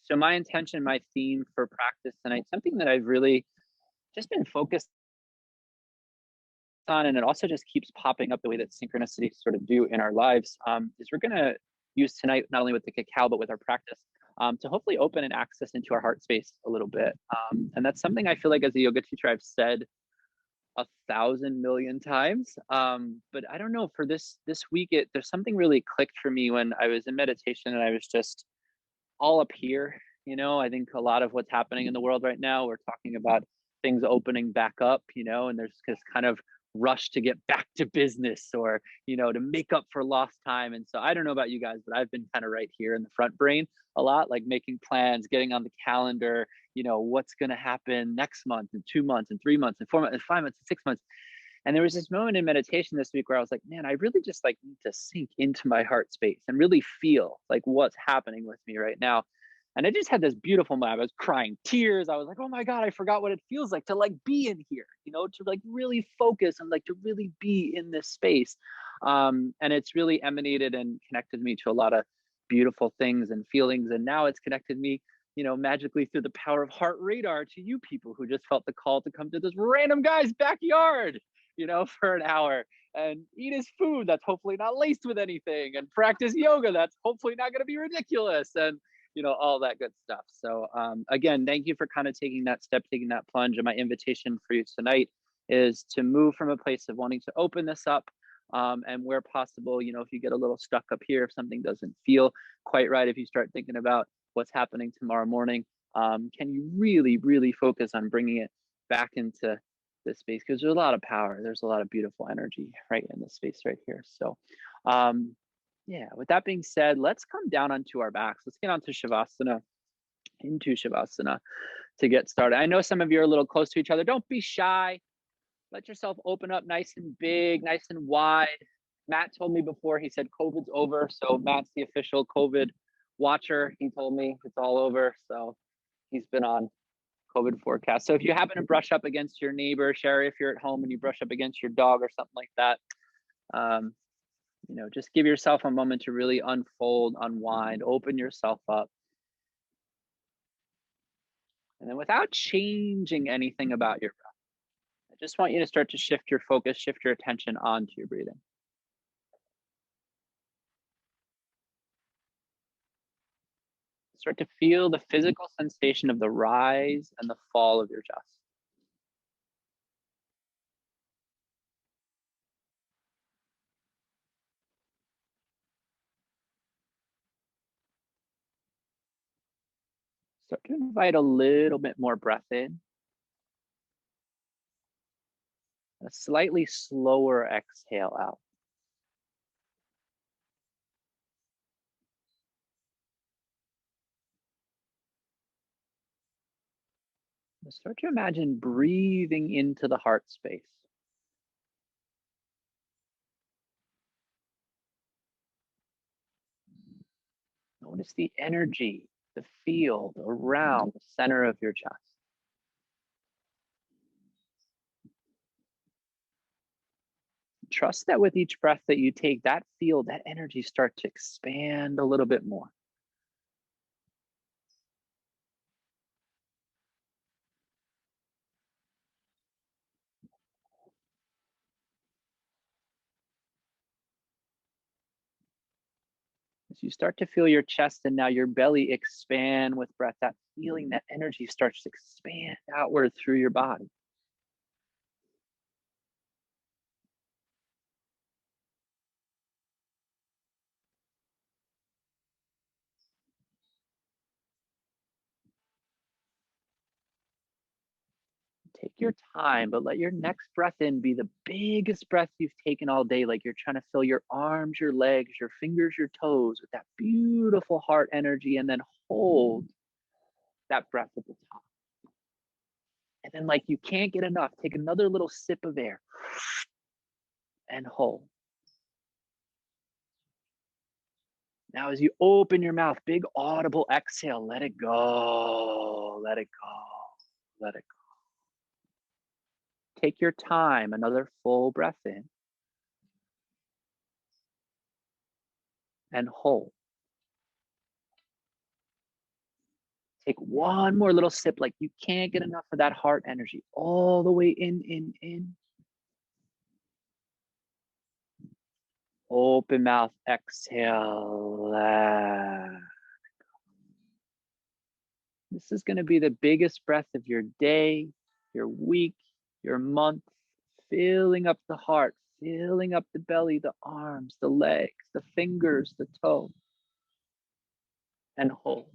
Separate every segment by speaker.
Speaker 1: So my intention, my theme for practice tonight, something that I've really just been focused on, and it also just keeps popping up the way that synchronicities sort of do in our lives, is we're going to use tonight, not only with the cacao, but with our practice, to hopefully open and access into our heart space a little bit. And that's something I feel like as a yoga teacher, I've said 1,000,000,000 times. But I don't know, for this week, there's something really clicked for me when I was in meditation and I was just all up here. I think a lot of what's happening in the world right now, we're talking about things opening back up, and there's this kind of rush to get back to business or, to make up for lost time. And so I don't know about you guys, but I've been kind of right here in the front brain a lot, like making plans, getting on the calendar, what's going to happen next month and 2 months and 3 months and 4 months and 5 months and 6 months. And there was this moment in meditation this week where I was like, man, I really just like need to sink into my heart space and really feel like what's happening with me right now. And I just had this beautiful moment. I was crying tears. I was like, oh my God, I forgot what it feels like to like be in here, to like really focus and like to really be in this space. And it's really emanated and connected me to a lot of beautiful things and feelings. And now it's connected me, magically through the power of heart radar to you people who just felt the call to come to this random guy's backyard, for an hour and eat his food that's hopefully not laced with anything and practice yoga that's hopefully not going to be ridiculous and all that good stuff. So again, thank you for kind of taking that step, taking that plunge. And my invitation for you tonight is to move from a place of wanting to open this up, and where possible, if you get a little stuck up here, if something doesn't feel quite right, if you start thinking about what's happening tomorrow morning, can you really, really focus on bringing it back into this space? Because there's a lot of power. There's a lot of beautiful energy right in this space right here. So yeah, with that being said, let's come down onto our backs. Let's get onto Shavasana, into Shavasana to get started. I know some of you are a little close to each other. Don't be shy. Let yourself open up nice and big, nice and wide. Matt told me before, he said COVID's over. So Matt's the official COVID watcher. He told me it's all over. So he's been on COVID forecast. So if you happen to brush up against your neighbor, Sherry, if you're at home and you brush up against your dog or something like that, just give yourself a moment to really unfold, unwind, open yourself up. And then without changing anything about your breath, I just want you to start to shift your focus, shift your attention onto your breathing. Start to feel the physical sensation of the rise and the fall of your chest. Start to invite a little bit more breath in. A slightly slower exhale out. Start to imagine breathing into the heart space. Notice the energy, the field around the center of your chest. Trust that with each breath that you take, that field, that energy start to expand a little bit more. As you start to feel your chest and now your belly expand with breath, that feeling, that energy starts to expand outward through your body. Take your time, but let your next breath in be the biggest breath you've taken all day. Like you're trying to fill your arms, your legs, your fingers, your toes with that beautiful heart energy, and then hold that breath at the top. And then, like you can't get enough, take another little sip of air and hold. Now, as you open your mouth, big audible exhale, let it go, let it go, let it go. Take your time, another full breath in and hold. Take one more little sip, like you can't get enough of that heart energy. All the way in. Open mouth, exhale. This is going to be the biggest breath of your day, your week, your month, filling up the heart, filling up the belly, the arms, the legs, the fingers, the toe, and hold.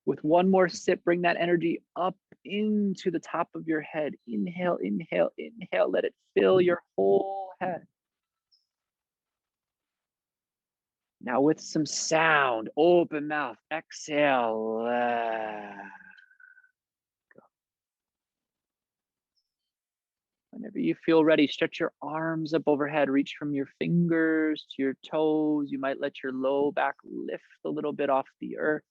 Speaker 1: With one more sip, bring that energy up into the top of your head. Inhale, inhale, inhale. Let it fill your whole head. Now with some sound, open mouth, exhale. Whenever you feel ready, stretch your arms up overhead, reach from your fingers to your toes. You might let your low back lift a little bit off the earth.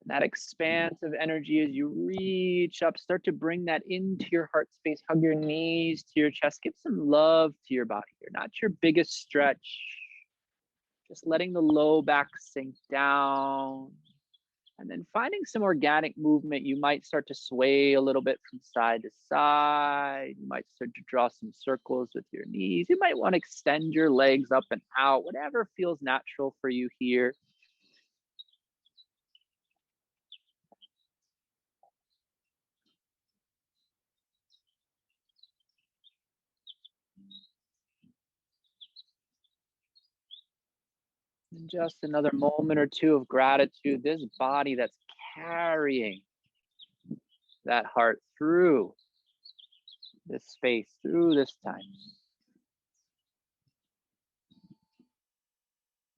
Speaker 1: And that expansive energy as you reach up, start to bring that into your heart space. Hug your knees to your chest. Give some love to your body here, not your biggest stretch. Just letting the low back sink down. And then finding some organic movement. You might start to sway a little bit from side to side. You might start to draw some circles with your knees. You might want to extend your legs up and out, whatever feels natural for you here. And just another moment or two of gratitude. This body that's carrying that heart through this space, through this time.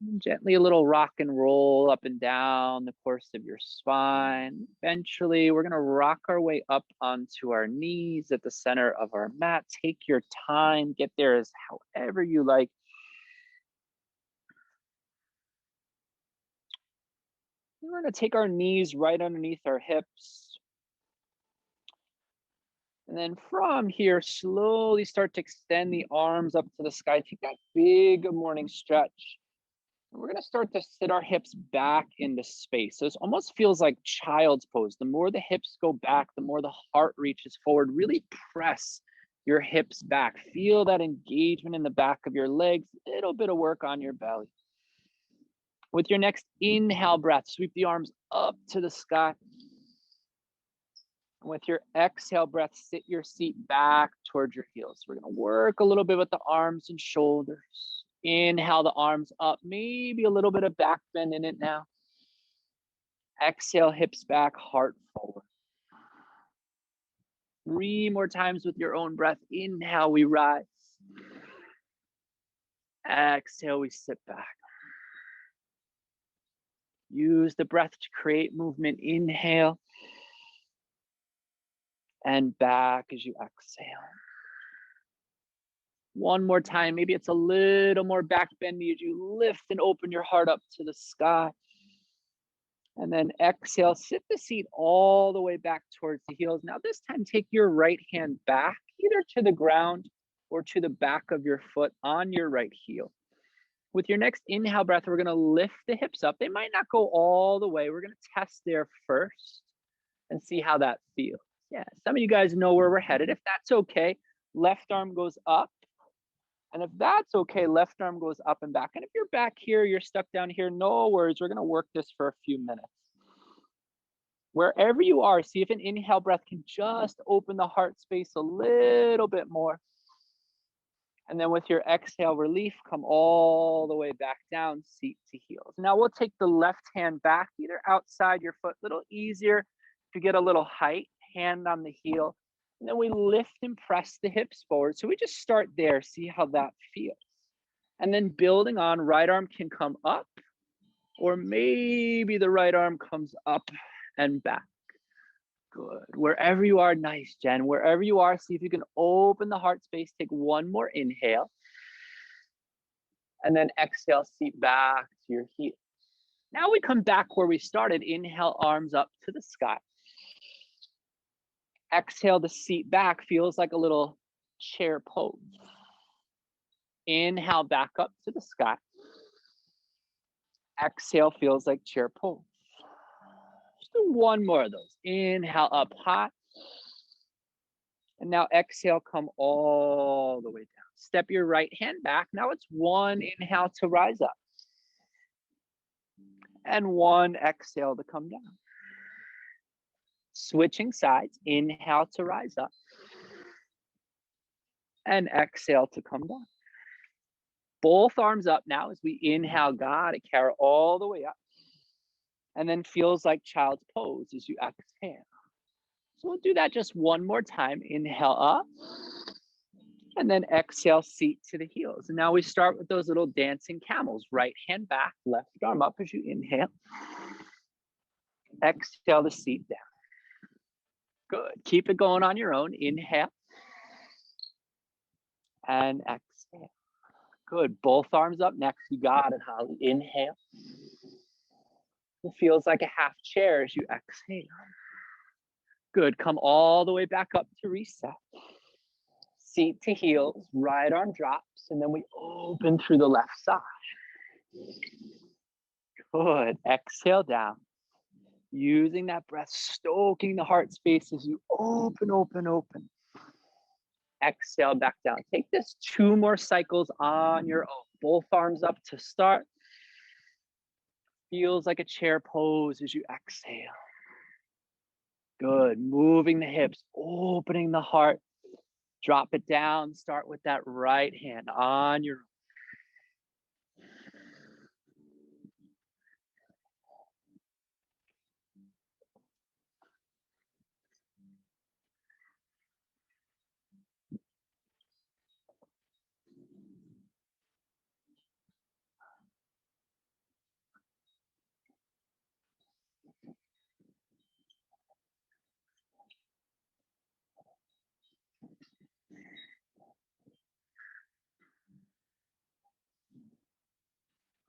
Speaker 1: And gently a little rock and roll up and down the course of your spine. Eventually, we're going to rock our way up onto our knees at the center of our mat. Take your time. Get there as however you like. We're going to take our knees right underneath our hips. And then from here, slowly start to extend the arms up to the sky. Take that big morning stretch. And we're going to start to sit our hips back into space. So it almost feels like child's pose. The more the hips go back, the more the heart reaches forward. Really press your hips back. Feel that engagement in the back of your legs. A little bit of work on your belly. With your next inhale breath, sweep the arms up to the sky. And with your exhale breath, sit your seat back towards your heels. We're going to work a little bit with the arms and shoulders. Inhale the arms up, maybe a little bit of back bend in it now. Exhale, hips back, heart forward. 3 more times with your own breath. Inhale, we rise. Exhale, we sit back. Use the breath to create movement. Inhale. And back as you exhale. One more time. Maybe it's a little more back bendy as you lift and open your heart up to the sky. And then exhale, sit the seat all the way back towards the heels. Now this time, take your right hand back, either to the ground or to the back of your foot on your right heel. With your next inhale breath, we're going to lift the hips up. They might not go all the way. We're going to test there first and see how that feels. Yeah, some of you guys know where we're headed. If that's okay, left arm goes up. And if that's okay, left arm goes up and back. And if you're back here, you're stuck down here, no worries. We're going to work this for a few minutes. Wherever you are, see if an inhale breath can just open the heart space a little bit more. And then with your exhale relief, come all the way back down, seat to heels. Now we'll take the left hand back, either outside your foot, a little easier to get a little height, hand on the heel. And then we lift and press the hips forward. So we just start there, see how that feels. And then building on, right arm can come up, or maybe the right arm comes up and back. Good. Wherever you are, nice, Jen. Wherever you are, see if you can open the heart space. Take one more inhale. And then exhale, seat back to your heels. Now we come back where we started. Inhale, arms up to the sky. Exhale, the seat back feels like a little chair pose. Inhale, back up to the sky. Exhale feels like chair pose. Just do one more of those. Inhale up high. And now exhale, come all the way down. Step your right hand back. Now it's one inhale to rise up. And one exhale to come down. Switching sides. Inhale to rise up. And exhale to come down. Both arms up now as we inhale, got it, carry all the way up. And then feels like child's pose as you exhale. So we'll do that just one more time. Inhale up. And then exhale, seat to the heels. And now we start with those little dancing camels. Right hand back, left arm up as you inhale. Exhale the seat down. Good. Keep it going on your own. Inhale. And exhale. Good. Both arms up next. You got it, Holly. Inhale. It feels like a half chair as you exhale. Good. Come all the way back up to reset. Seat to heels, right arm drops, and then we open through the left side. Good. Exhale down. Using that breath, stoking the heart space as you open, open, open. Exhale back down. Take this 2 more cycles on your own. Both arms up to start. Feels like a chair pose as you exhale. Good. Moving the hips, opening the heart. Drop it down. Start with that right hand on your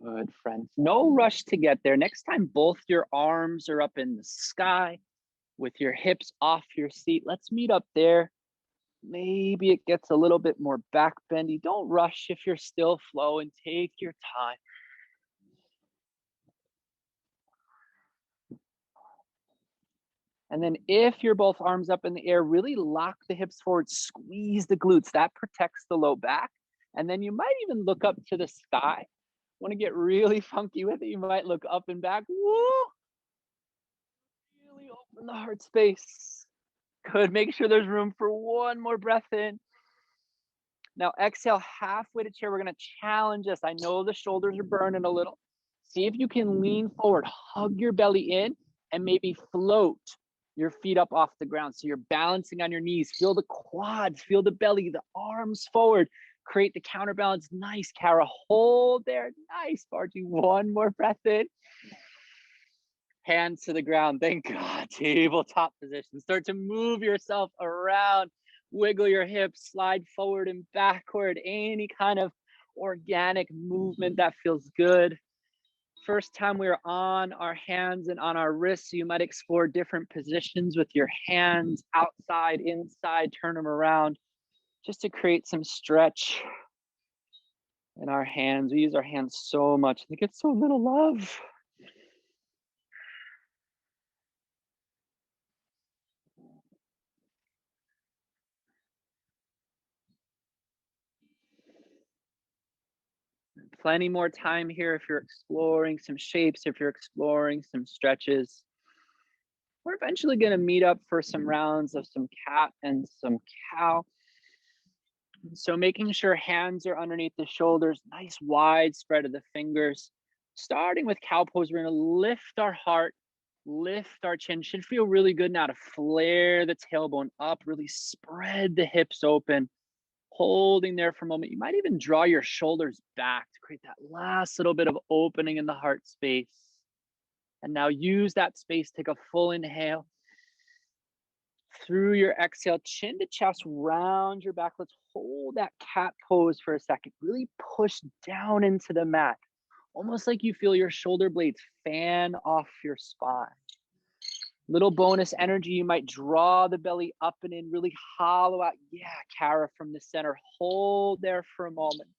Speaker 1: Good, friends. No rush to get there. Next time, both your arms are up in the sky with your hips off your seat. Let's meet up there. Maybe it gets a little bit more back bendy. Don't rush if you're still flowing. Take your time. And then if you're both arms up in the air, really lock the hips forward, squeeze the glutes. That protects the low back. And then you might even look up to the sky. Want to get really funky with it, you might look up and back. Woo! Really open the heart space. Good. Make sure there's room for one more breath in. Now exhale halfway to chair. We're going to challenge us. I know the shoulders are burning a little. See if you can lean forward, hug your belly in, and maybe float your feet up off the ground. So you're balancing on your knees. Feel the quads, feel the belly, the arms forward. Create the counterbalance. Nice, Kara. Hold there. Nice, Barty. One more breath in. Hands to the ground. Thank God. Tabletop position. Start to move yourself around. Wiggle your hips. Slide forward and backward. Any kind of organic movement that feels good. First time we're on our hands and on our wrists, you might explore different positions with your hands outside, inside, turn them around. Just to create some stretch in our hands. We use our hands so much. They get so little love. Plenty more time here if you're exploring some shapes, if you're exploring some stretches. We're eventually going to meet up for some rounds of some cat and some cow. So making sure hands are underneath the shoulders, nice wide spread of the fingers. Starting with cow pose, we're going to lift our heart, lift our chin. Should feel really good now to flare the tailbone up, really spread the hips open, holding there for a moment. You might even draw your shoulders back to create that last little bit of opening in the heart space. And now use that space, take a full inhale. Through your exhale, chin to chest, round your back. Let's hold that cat pose for a second. Really push down into the mat. Almost like you feel your shoulder blades fan off your spine. Little bonus energy, you might draw the belly up and in, really hollow out. Yeah, Kara from the center. Hold there for a moment.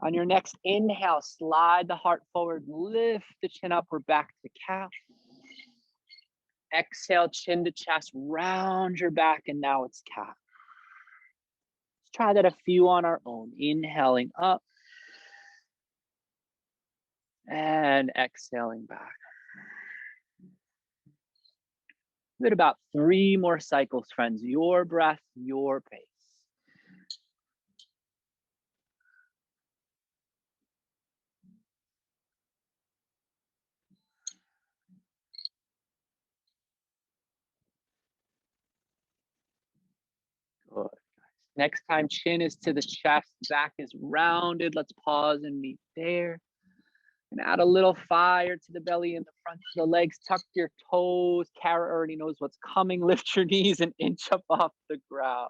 Speaker 1: On your next inhale, slide the heart forward, lift the chin up, we're back to calf. Exhale, chin to chest, round your back, and now it's calf. Let's try that a few on our own. Inhaling up and exhaling back. Give it about 3 more cycles, friends. Your breath, your pace. Good. Next time, chin is to the chest, back is rounded. Let's pause and meet there. And add a little fire to the belly and the front of the legs. Tuck your toes. Kara already knows what's coming. Lift your knees and inch up off the ground.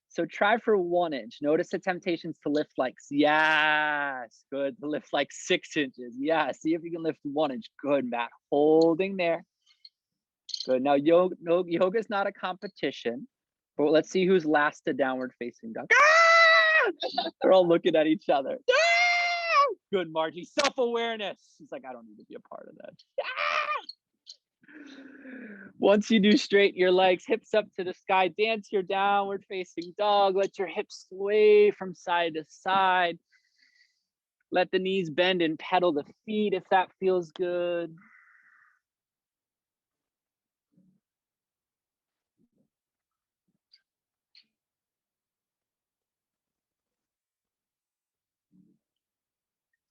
Speaker 1: So try for 1 inch. Notice the temptations to lift like, yes, good. To lift like 6 inches. Yeah, see if you can lift 1 inch. Good, Matt. Holding there. Good. Now, yoga is not a competition, but let's see who's last to downward facing dog. They're all looking at each other. Good, Margie. Self-awareness. She's like, I don't need to be a part of that. Once you do, straighten your legs, hips up to the sky. Dance your downward facing dog. Let your hips sway from side to side. Let the knees bend and pedal the feet if that feels good.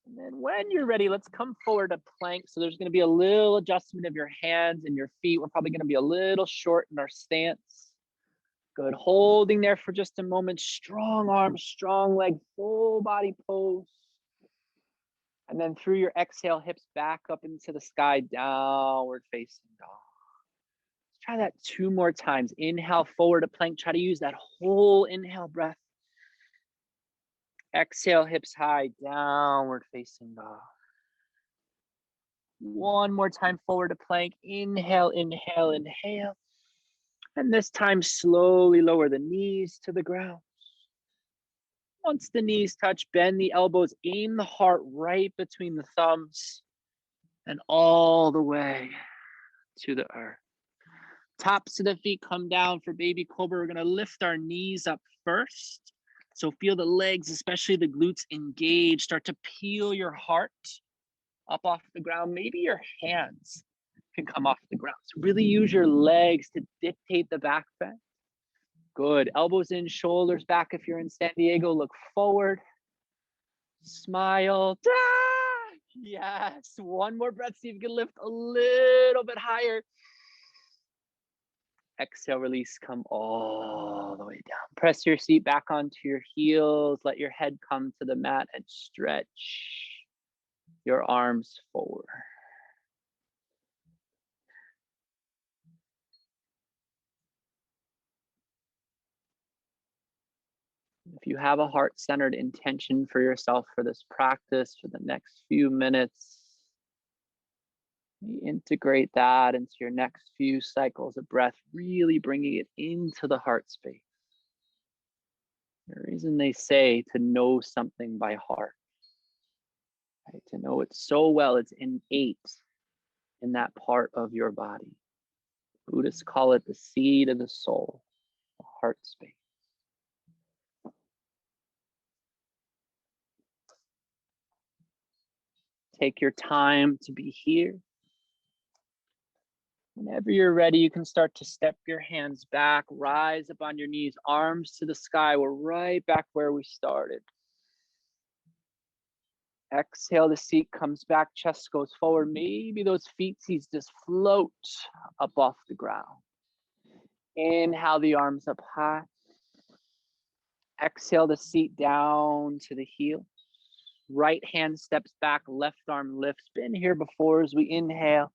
Speaker 1: And then when you're ready, let's come forward to plank. So there's going to be a little adjustment of your hands and your feet. We're probably going to be a little short in our stance. Good. Holding there for just a moment. Strong arms, strong legs, full body pose. And then through your exhale, hips back up into the sky, downward facing dog. Let's try that 2 more times. Inhale forward to plank. Try to use that whole inhale breath. Exhale, hips high, downward facing dog. 1 more time forward to plank. Inhale, inhale, inhale. And this time, slowly lower the knees to the ground. Once the knees touch, bend the elbows, aim the heart right between the thumbs and all the way to the earth. Tops of the feet come down for baby cobra. We're going to lift our knees up first. So feel the legs, especially the glutes, engage. Start to peel your heart up off the ground. Maybe your hands can come off the ground. So really use your legs to dictate the back bend. Good. Elbows in, shoulders back. If you're in San Diego, look forward. Smile. Yes. 1 more breath. See if you can lift a little bit higher. Exhale, release, come all the way down. Press your seat back onto your heels. Let your head come to the mat and stretch your arms forward. If you have a heart-centered intention for yourself for this practice for the next few minutes, integrate that into your next few cycles of breath, really bringing it into the heart space. The reason they say to know something by heart, right? To know it so well, it's innate in that part of your body. Buddhists call it the seed of the soul, the heart space. Take your time to be here. Whenever you're ready, you can start to step your hands back, rise up on your knees, arms to the sky. We're right back where we started. Exhale, the seat comes back, chest goes forward. Maybe those feetsies just float up off the ground. Inhale, the arms up high. Exhale, the seat down to the heel. Right hand steps back, left arm lifts. Been here before as we inhale.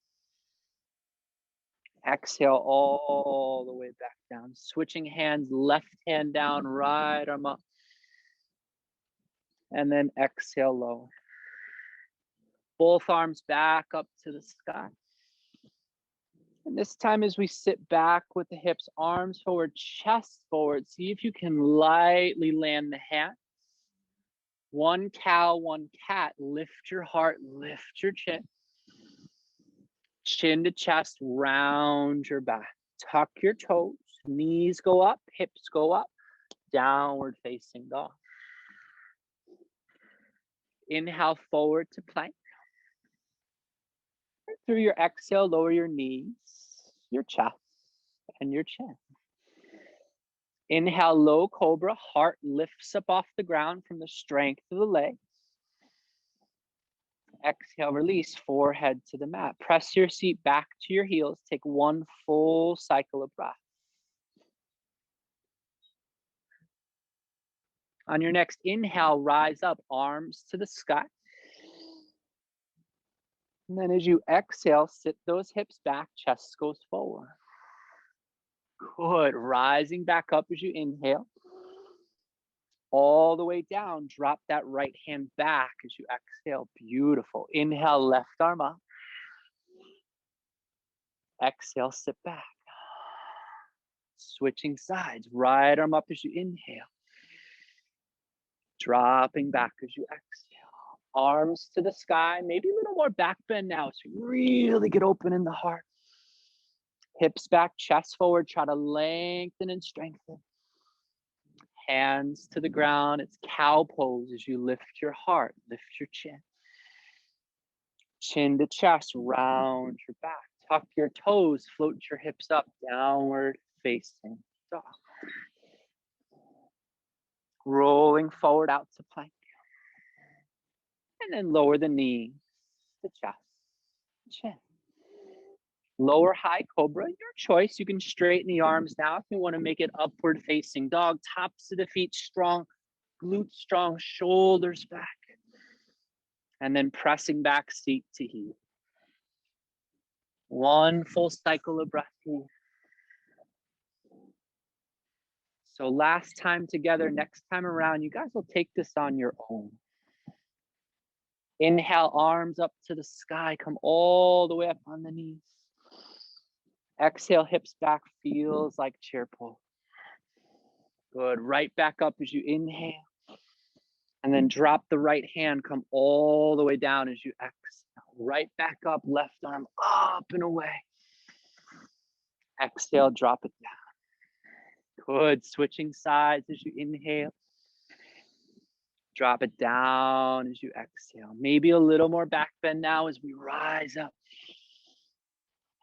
Speaker 1: Exhale all the way back down. Switching hands, left hand down, right arm up. And then exhale lower. Both arms back up to the sky. And this time as we sit back with the hips, arms forward, chest forward, see if you can lightly land the hands. One cow, one cat. Lift your heart, lift your chin. Chin to chest, round your back. Tuck your toes, knees go up, hips go up. Downward facing dog. Inhale forward to plank. Through your exhale, lower your knees, your chest, and your chin. Inhale, low cobra. Heart lifts up off the ground from the strength of the legs. Exhale, release, forehead to the mat. Press your seat back to your heels. Take one full cycle of breath. On your next inhale, rise up, arms to the sky. And then as you exhale, sit those hips back, chest goes forward. Good, rising back up as you inhale. All the way down, drop that right hand back as you exhale. Beautiful. Inhale, left arm up. Exhale, sit back. Switching sides, right arm up as you inhale. Dropping back as you exhale. Arms to the sky, maybe a little more back bend now so you really get open in the heart. Hips back, chest forward, try to lengthen and strengthen. Hands to the ground, it's cow pose as you lift your heart, lift your chin. Chin to chest, round your back. Tuck your toes, float your hips up, downward facing dog. Rolling forward out to plank. And then lower the knees, the chest, chin. Lower high cobra, your choice. You can straighten the arms now if you want to make it upward facing dog. Tops of the feet strong, glutes strong, shoulders back. And then pressing back seat to heel. One full cycle of breath here. So last time together, next time around, you guys will take this on your own. Inhale, arms up to the sky, come all the way up on the knees. Exhale, hips back, feels like chair pose. Good, right back up as you inhale. And then drop the right hand, come all the way down as you exhale. Right back up, left arm up and away. Exhale, drop it down. Good, switching sides as you inhale. Drop it down as you exhale. Maybe a little more back bend now as we rise up.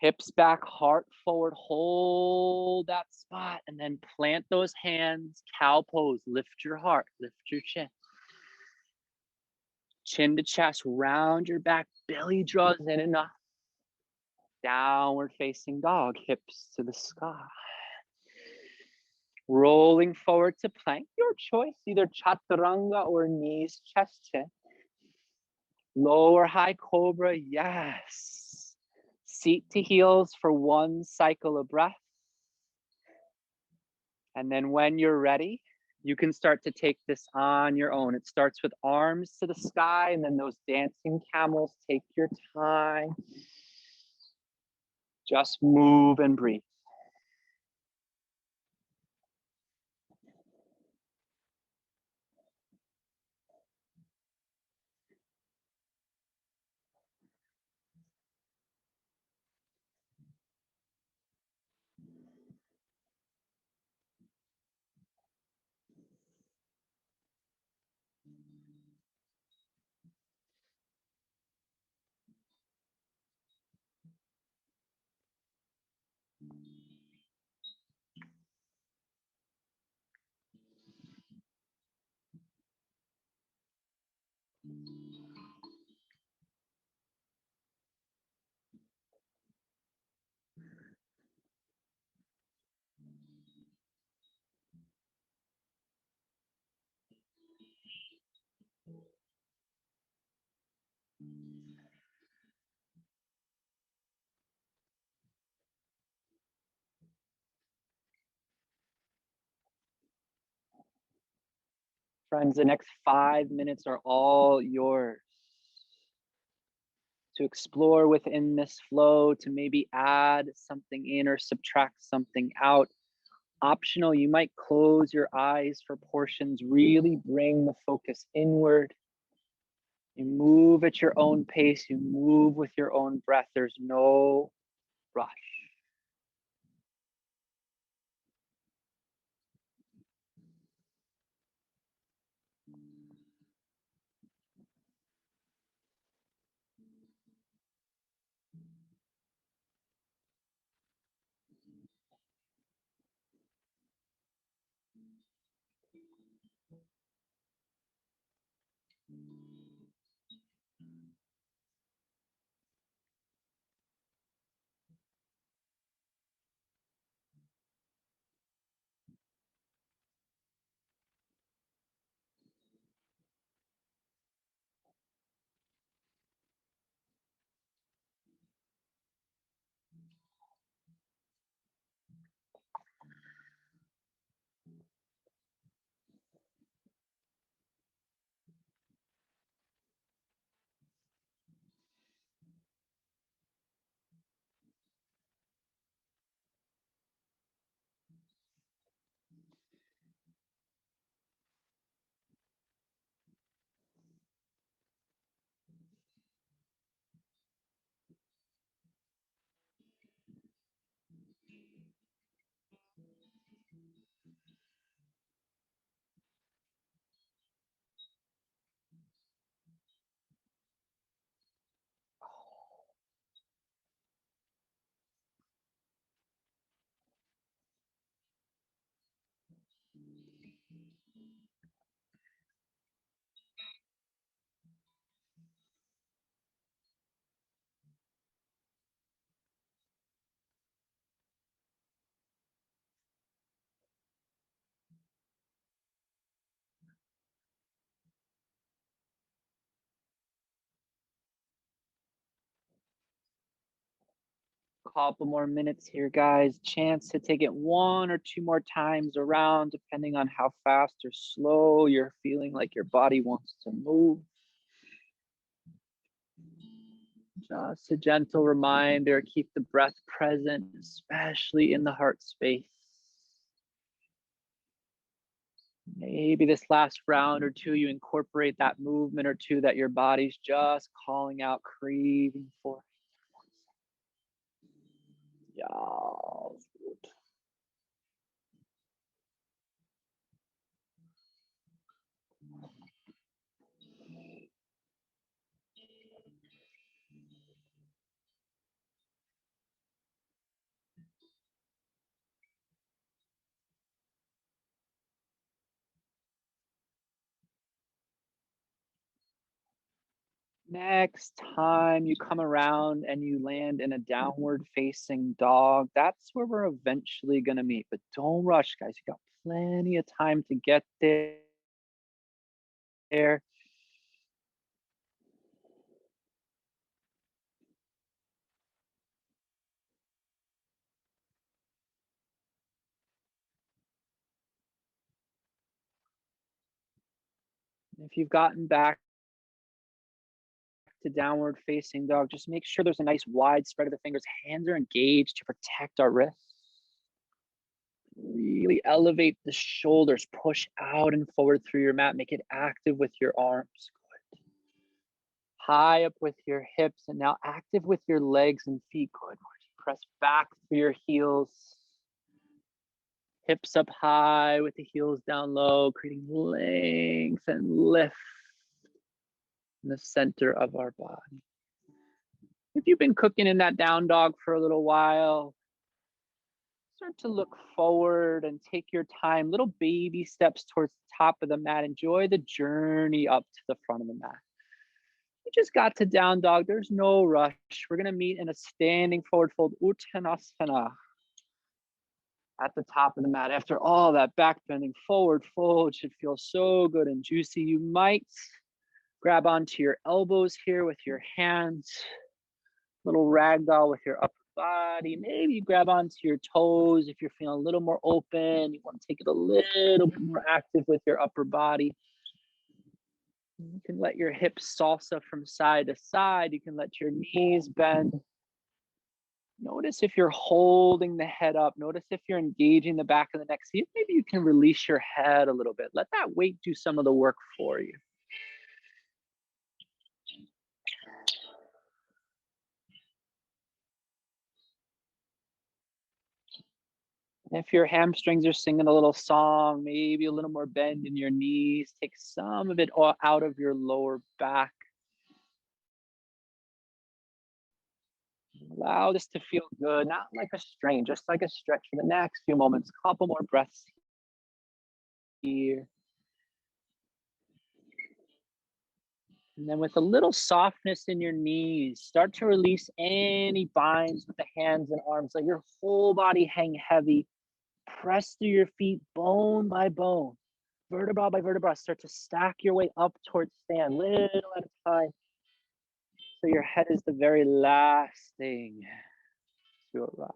Speaker 1: Hips back, heart forward, hold that spot, and then plant those hands, cow pose, lift your heart, lift your chin. Chin to chest, round your back, belly draws in enough. Downward facing dog, hips to the sky. Rolling forward to plank, your choice, either chaturanga or knees, chest, chin. Lower high cobra, yes. Seat to heels for one cycle of breath. And then when you're ready, you can start to take this on your own. It starts with arms to the sky and then those dancing camels. Take your time. Just move and breathe. Friends, the next 5 minutes are all yours to explore within this flow, to maybe add something in or subtract something out. Optional, you might close your eyes for portions. Really bring the focus inward. You move at your own pace. You move with your own breath. There's no rush. Couple more minutes here, guys. Chance to take it one or two more times around, depending on how fast or slow you're feeling like your body wants to move. Just a gentle reminder, keep the breath present, especially in the heart space. Maybe this last round or two, you incorporate that movement or two that your body's just calling out, craving for. Yeah. Next time you come around and you land in a downward facing dog, that's where we're eventually going to meet. But don't rush, guys. You got plenty of time to get there. If you've gotten back to downward facing dog, just make sure there's a nice wide spread of the fingers. Hands are engaged to protect our wrists. Really elevate the shoulders, push out and forward through your mat. Make it active with your arms. Good. High up with your hips and now active with your legs and feet. Good. Press back through your heels. Hips up high with the heels down low, creating length and lift in the center of our body. If you've been cooking in that down dog for a little while, start to look forward and take your time, little baby steps towards the top of the mat. Enjoy the journey up to the front of the mat. You just got to down dog. There's no rush. We're going to meet in a standing forward fold, Uttanasana, at the top of the mat. After all that back bending, forward fold should feel so good and juicy. You might grab onto your elbows here with your hands, little ragdoll with your upper body. Maybe you grab onto your toes if you're feeling a little more open. You want to take it a little bit more active with your upper body. You can let your hips salsa from side to side. You can let your knees bend. Notice if you're holding the head up. Notice if you're engaging the back of the neck. See if maybe you can release your head a little bit. Let that weight do some of the work for you. If your hamstrings are singing a little song, maybe a little more bend in your knees, take some of it out of your lower back. Allow this to feel good, not like a strain, just like a stretch for the next few moments. Couple more breaths here. And then with a little softness in your knees, start to release any binds with the hands and arms. Let your whole body hang heavy. Press through your feet bone by bone, vertebra by vertebra. Start to stack your way up towards stand, little at a time. So your head is the very last thing to arrive.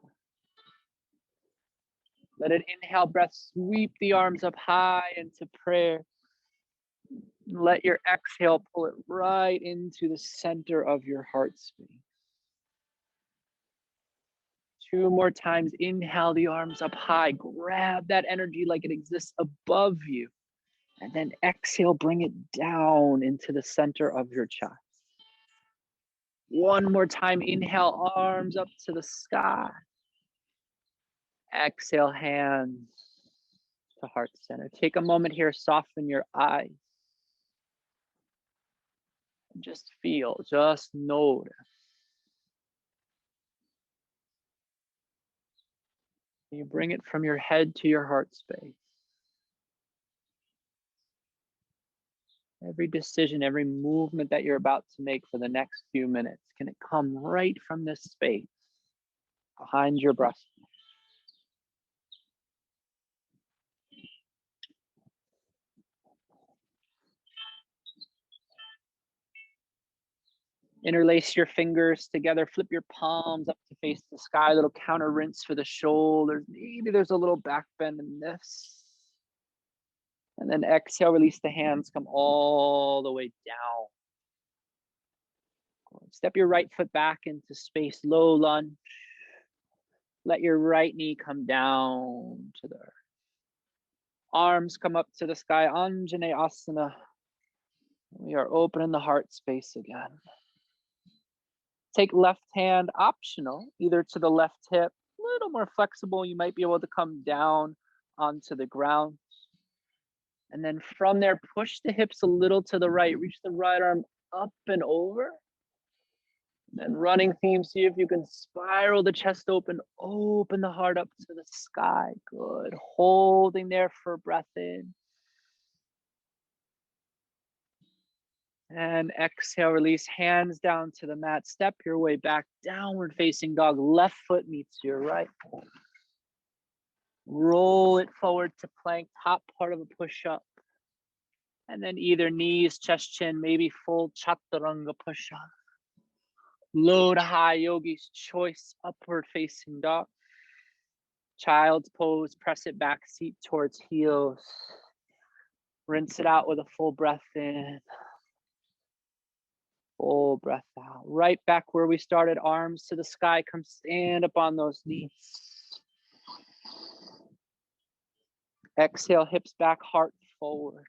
Speaker 1: Let an inhale breath sweep the arms up high into prayer. Let your exhale pull it right into the center of your heart space. 2 more times. Inhale the arms up high. Grab that energy like it exists above you. And then exhale, bring it down into the center of your chest. 1 more time. Inhale, arms up to the sky. Exhale, hands to heart center. Take a moment here, soften your eyes. Just feel, just notice. You bring it from your head to your heart space. Every decision, every movement that you're about to make for the next few minutes, can it come right from this space behind your breast? Interlace your fingers together, flip your palms up to face the sky, a little counter rinse for the shoulders. Maybe there's a little back bend in this. And then exhale, release the hands, come all the way down. Step your right foot back into space, low lunge. Let your right knee come down to the earth. Arms come up to the sky, Anjaneyasana. We are opening the heart space again. Take left hand, optional, either to the left hip, a little more flexible. You might be able to come down onto the ground. And then from there, push the hips a little to the right. Reach the right arm up and over. Then running theme, see if you can spiral the chest open the heart up to the sky. Good. Holding there for a breath in. And exhale, release, hands down to the mat. Step your way back, downward facing dog. Left foot meets your right. Roll it forward to plank, top part of a push-up. And then either knees, chest, chin, maybe full chaturanga push-up. Low to high, yogi's choice, upward facing dog. Child's pose, press it back, seat towards heels. Rinse it out with a full breath in. Full breath out. Right back where we started, arms to the sky. Come stand up on those knees. Exhale, hips back, heart forward.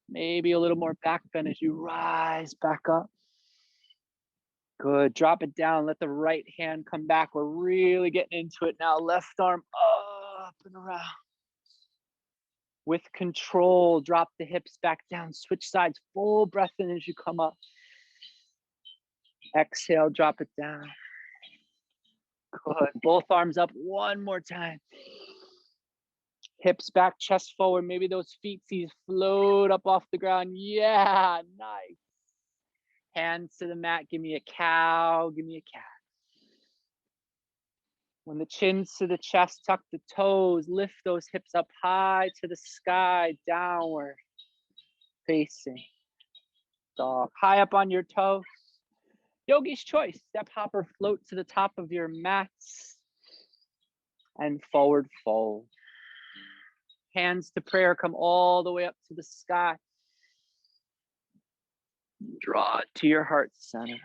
Speaker 1: Maybe a little more back bend as you rise back up. Good. Drop it down. Let the right hand come back. We're really getting into it now. Left arm up and around. With control, drop the hips back down. Switch sides. Full breath in as you come up. Exhale, drop it down. Good. Both arms up 1 more time. Hips back, chest forward. Maybe those feetsies float up off the ground. Yeah, nice. Hands to the mat. Give me a cow. Give me a cat. When the chin's to the chest, tuck the toes. Lift those hips up high to the sky. Downward facing dog. High up on your toes. Yogi's choice. Step hopper, float to the top of your mats. And forward fold. Hands to prayer, come all the way up to the sky. Draw it to your heart center.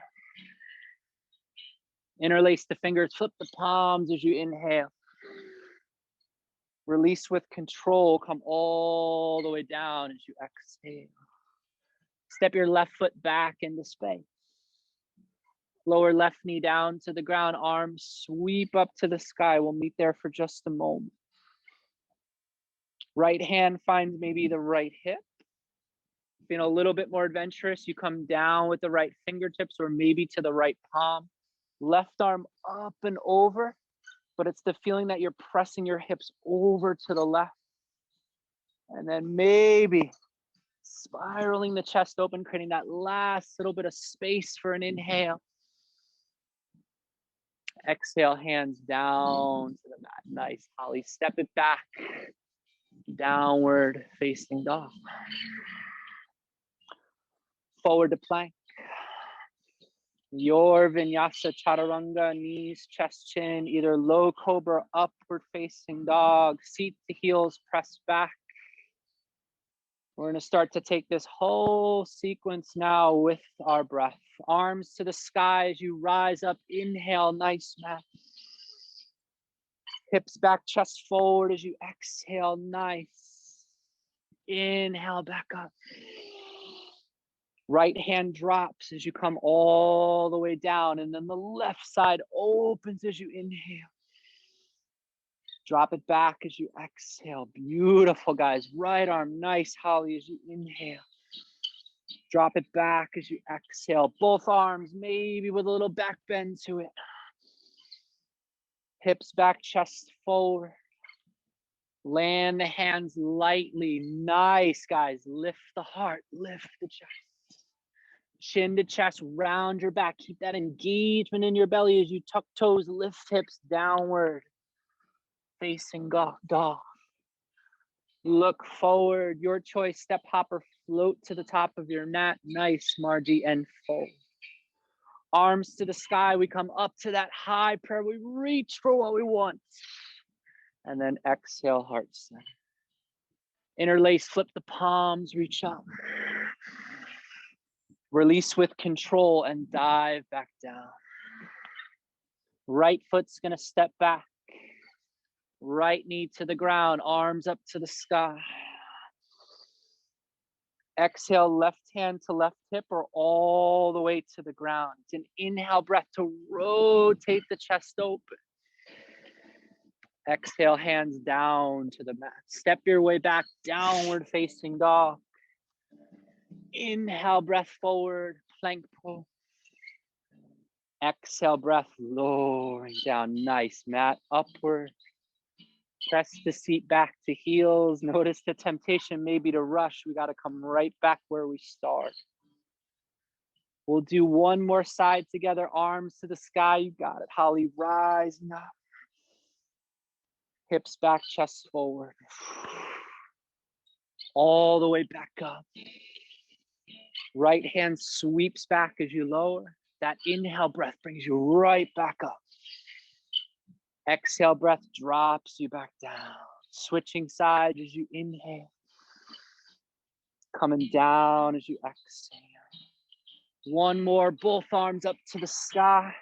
Speaker 1: Interlace the fingers, flip the palms as you inhale. Release with control, come all the way down as you exhale. Step your left foot back into space. Lower left knee down to the ground, arms sweep up to the sky. We'll meet there for just a moment. Right hand finds maybe the right hip. Being a little bit more adventurous, you come down with the right fingertips or maybe to the right palm. Left arm up and over, but it's the feeling that you're pressing your hips over to the left. And then maybe spiraling the chest open, creating that last little bit of space for an inhale. Exhale, hands down to the mat. Nice, Holly. Step it back. Downward facing dog. Forward to plank. Your vinyasa chaturanga, knees, chest, chin, either low cobra, upward facing dog, seat to heels, press back. We're going to start to take this whole sequence now with our breath. Arms to the sky as you rise up. Inhale, nice mat. Hips back, chest forward as you exhale, nice. Inhale, back up. Right hand drops as you come all the way down, and then the left side opens as you inhale. Drop it back as you exhale. Beautiful, guys. Right arm, nice, Holly, as you inhale. Drop it back as you exhale. Both arms, maybe with a little back bend to it. Hips back, chest forward. Land the hands lightly. Nice, guys. Lift the heart, lift the chest. Chin to chest, round your back. Keep that engagement in your belly as you tuck toes, lift hips downward. Facing dog. Look forward, your choice. Step hopper, float to the top of your mat. Nice, Margie, and fold. Arms to the sky, we come up to that high prayer. We reach for what we want. And then exhale, heart center. Interlace, flip the palms, reach up. Release with control and dive back down. Right foot's gonna step back. Right knee to the ground, arms up to the sky. Exhale, left hand to left hip or all the way to the ground. It's an inhale breath to rotate the chest open. Exhale, hands down to the mat. Step your way back, downward facing dog. Inhale, breath forward, plank pose. Exhale, breath lowering down. Nice, mat upward. Press the seat back to heels. Notice the temptation maybe to rush. We got to come right back where we start. We'll do one more side together. Arms to the sky. You got it. Holly, rising up. Hips back, chest forward. All the way back up. Right hand sweeps back as you lower. That inhale breath brings you right back up. Exhale breath drops you back down. Switching sides as you inhale. Coming down as you exhale. One more, both arms up to the sky.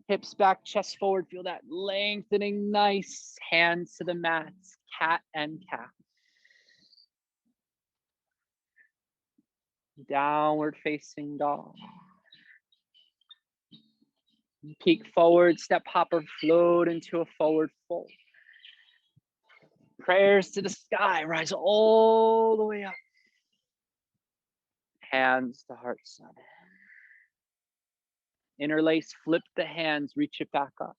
Speaker 1: Hips back, chest forward. Feel that lengthening, nice. Hands to the mat, cat and cow. Downward facing dog. Peek forward, step hopper, float into a forward fold. Prayers to the sky, rise all the way up. Hands to heart center. Interlace, flip the hands, reach it back up.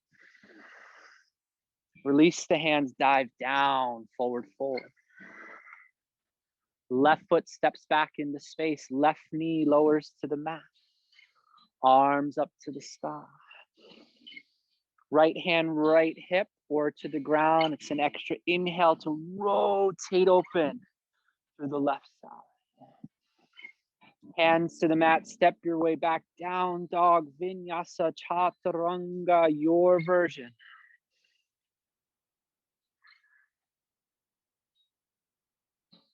Speaker 1: Release the hands, dive down, forward fold. Left foot steps back into space. Left knee lowers to the mat. Arms up to the sky. Right hand, right hip, or to the ground. It's an extra inhale to rotate open through the left side. Hands to the mat, step your way back down, dog, vinyasa, chaturanga, your version.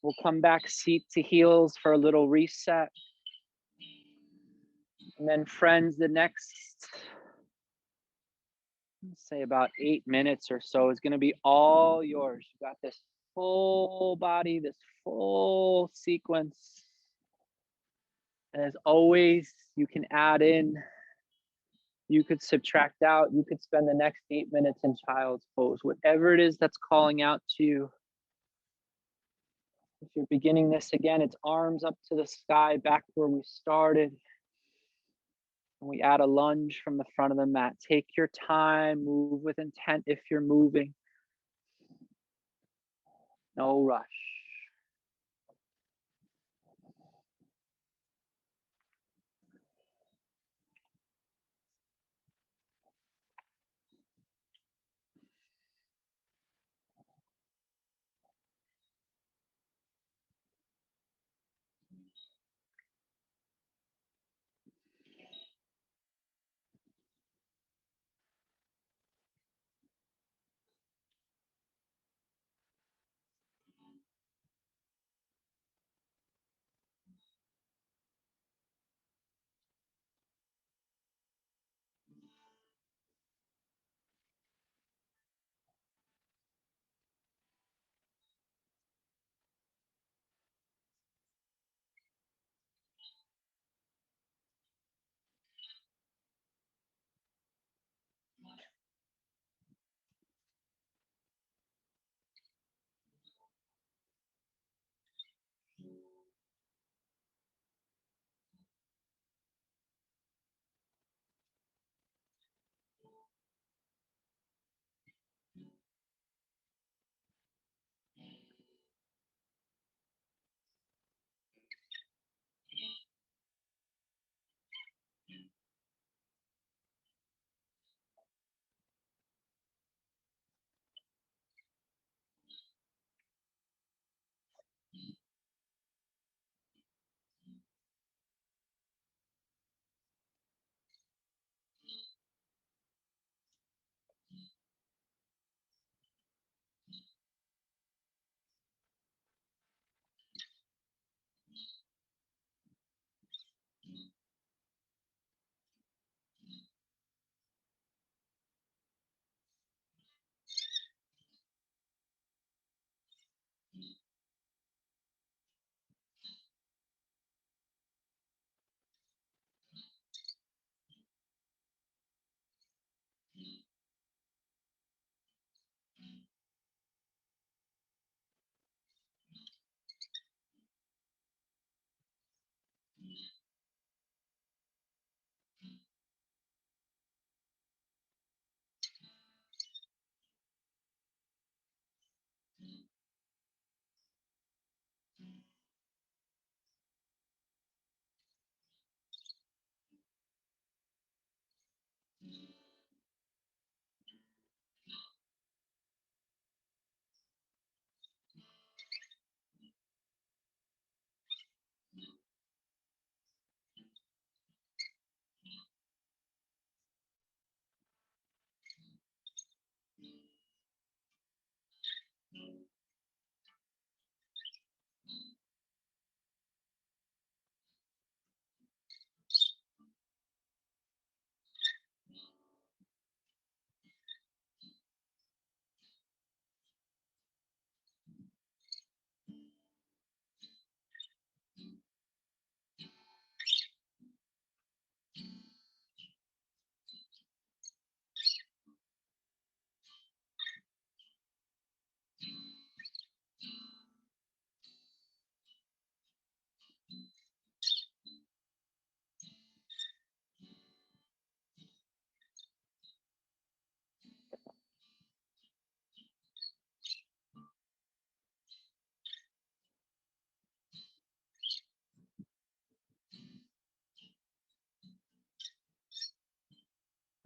Speaker 1: We'll come back seat to heels for a little reset. And then friends, the next say about 8 minutes or so is going to be all yours. You got this full body, this full sequence. And as always, you can add in, you could subtract out, you could spend the next 8 minutes in child's pose, whatever it is that's calling out to you. If you're beginning this again, it's arms up to the sky, back where we started. And we add a lunge from the front of the mat. Take your time, move with intent if you're moving. No rush.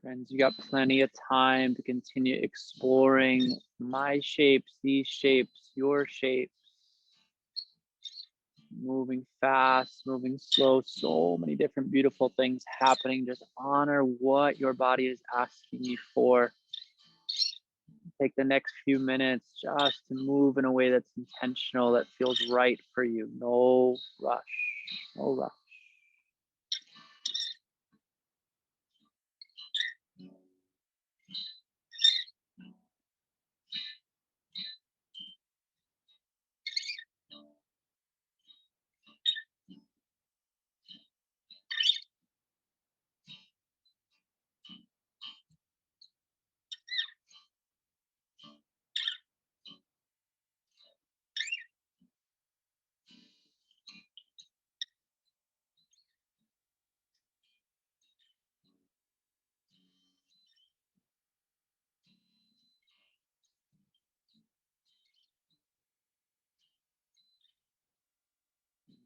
Speaker 1: Friends, you got plenty of time to continue exploring my shapes, these shapes, your shapes. Moving fast, moving slow, so many different beautiful things happening. Just honor what your body is asking you for. Take the next few minutes just to move in a way that's intentional, that feels right for you. No rush, no rush.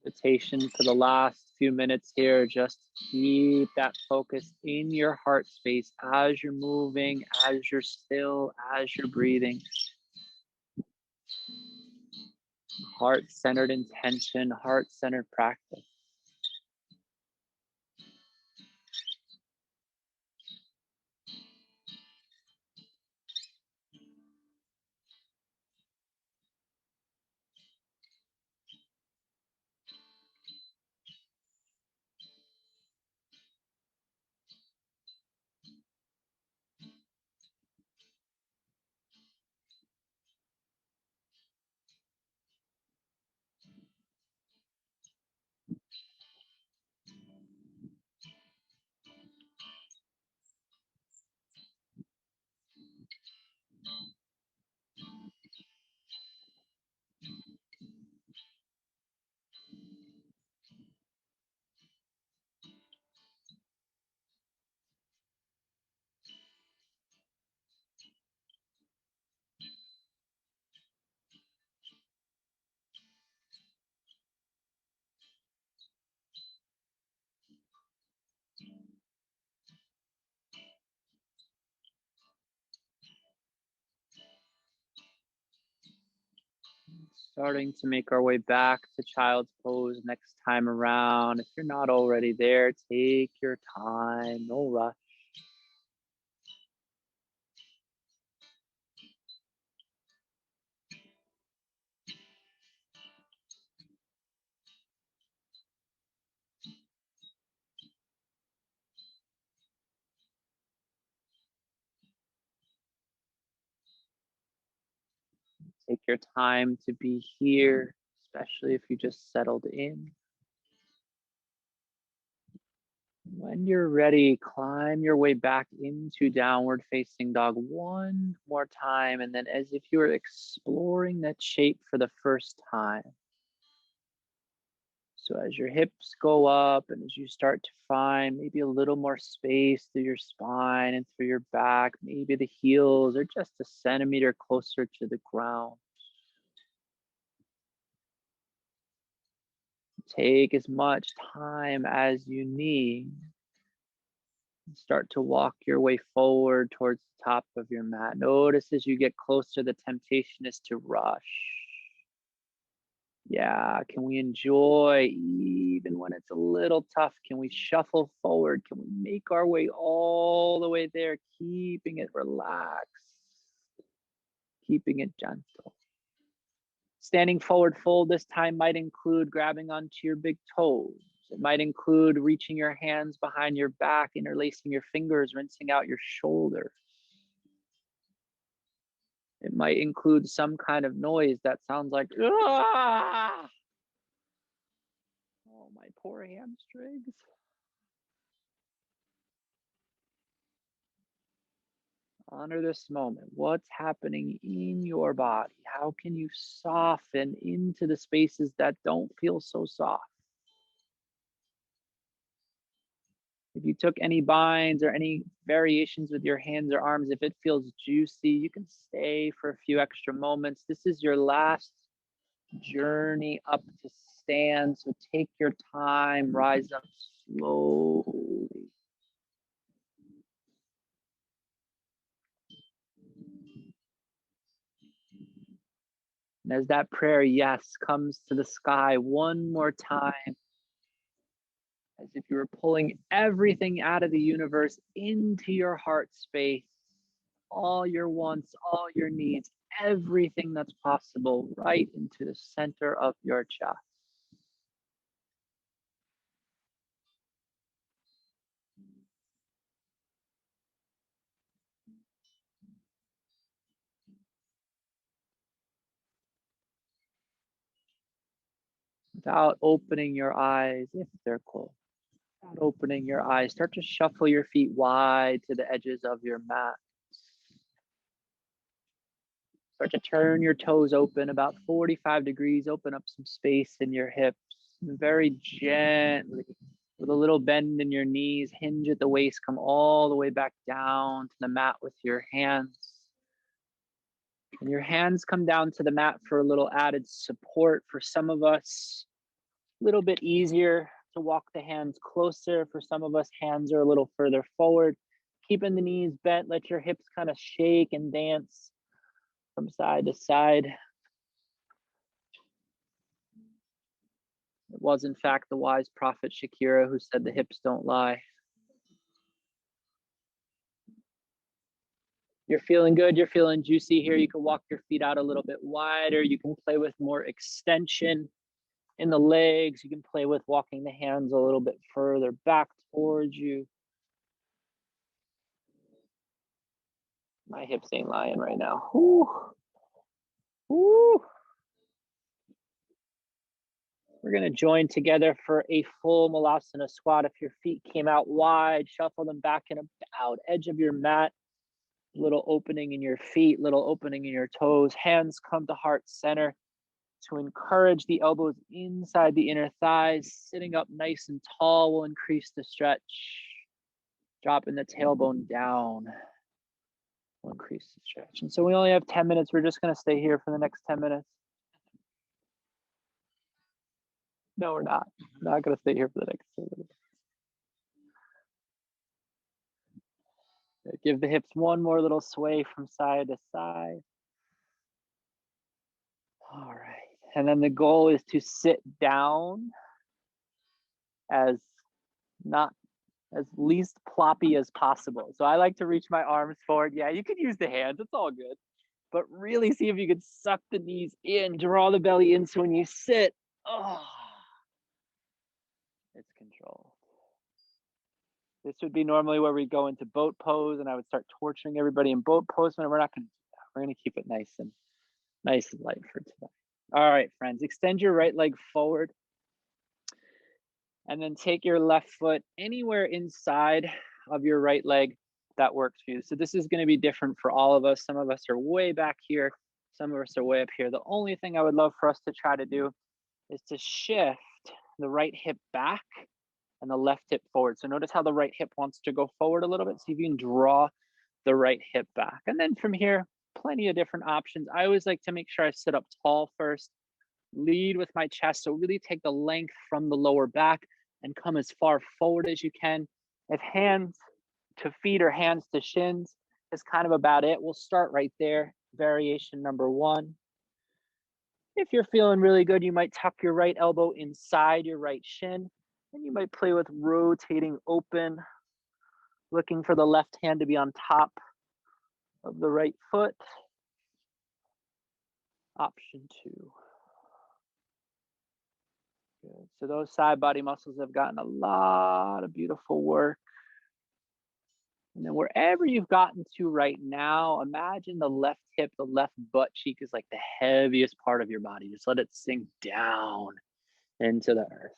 Speaker 1: Meditation for the last few minutes here. Just keep that focus in your heart space as you're moving, as you're still, as you're breathing. Heart-centered intention, heart-centered practice. Starting to make our way back to child's pose next time around. If you're not already there, take your time, no rush. Take your time to be here, especially if you just settled in. When you're ready, climb your way back into downward facing dog one more time. And then as if you were exploring that shape for the first time. So as your hips go up and as you start to find maybe a little more space through your spine and through your back, maybe the heels are just a centimeter closer to the ground. Take as much time as you need. Start to walk your way forward towards the top of your mat. Notice as you get closer, the temptation is to rush. Yeah, can we enjoy even when it's a little tough? Can we shuffle forward? Can we make our way all the way there, keeping it relaxed, keeping it gentle? Standing forward fold this time might include grabbing onto your big toes. It might include reaching your hands behind your back, interlacing your fingers, rinsing out your shoulders. It might include some kind of noise that sounds like, ah! Oh, my poor hamstrings. Honor this moment. What's happening in your body? How can you soften into the spaces that don't feel so soft? If you took any binds or any variations with your hands or arms, if it feels juicy, you can stay for a few extra moments. This is your last journey up to stand. So take your time, rise up slowly. And as that prayer, yes, comes to the sky one more time, as if you were pulling everything out of the universe into your heart space, all your wants, all your needs, everything that's possible right into the center of your chest. Without opening your eyes, if they're closed, without opening your eyes, start to shuffle your feet wide to the edges of your mat. Start to turn your toes open about 45 degrees, open up some space in your hips, and very gently, with a little bend in your knees, hinge at the waist, come all the way back down to the mat with your hands. And your hands come down to the mat for a little added support. For some of us, A little bit easier to walk the hands closer. For some of us, hands are a little further forward. Keeping the knees bent, let your hips kind of shake and dance from side to side. It was, in fact, the wise prophet Shakira who said the hips don't lie. You're feeling good, you're feeling juicy here. You can walk your feet out a little bit wider. You can play with more extension in the legs. You can play with walking the hands a little bit further back towards you. My hips ain't lying right now. Woo. Woo. We're going to join together for a full Malasana squat. If your feet came out wide, shuffle them back and about edge of your mat. Little opening in your feet, little opening in your toes. Hands come to heart center to encourage the elbows inside the inner thighs. Sitting up nice and tall will increase the stretch. Dropping the tailbone down will increase the stretch. And so we only have 10 minutes. We're just going to stay here for the next 10 minutes. No, we're not. We're not going to stay here for the next 10 minutes. Give the hips one more little sway from side to side. All right. And then the goal is to sit down as least ploppy as possible. So I like to reach my arms forward. Yeah, you can use the hands. It's all good. But really see if you can suck the knees in, draw the belly in. So when you sit, it's controlled. This would be normally where we go into boat pose and I would start torturing everybody in boat pose, but we're not going to do that. We're going to keep it nice and light for today. All right, friends, extend your right leg forward and then take your left foot anywhere inside of your right leg that works for you. So this is going to be different for all of us. Some of us are way back here. Some of us are way up here. The only thing I would love for us to try to do is to shift the right hip back and the left hip forward. So notice how the right hip wants to go forward a little bit. See if you can draw the right hip back. And then from here, plenty of different options. I always like to make sure I sit up tall first, lead with my chest. So really take the length from the lower back and come as far forward as you can. If hands to feet or hands to shins is kind of about it, we'll start right there. Variation number one. If you're feeling really good, you might tuck your right elbow inside your right shin, and you might play with rotating open, looking for the left hand to be on top of the right foot. Option two. Good. So those side body muscles have gotten a lot of beautiful work. And then wherever you've gotten to right now, imagine the left hip, the left butt cheek is like the heaviest part of your body. Just let it sink down into the earth.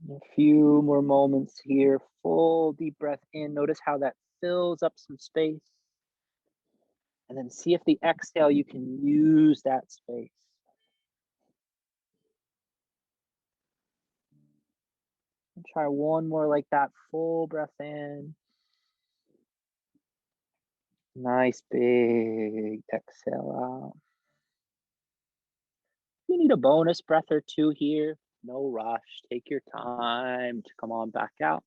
Speaker 1: A few more moments here. Full deep breath in. Notice how that fills up some space. And then see if the exhale, you can use that space. And try one more like that. Full breath in. Nice big exhale out. You need a bonus breath or two here. No rush. Take your time to come on back out.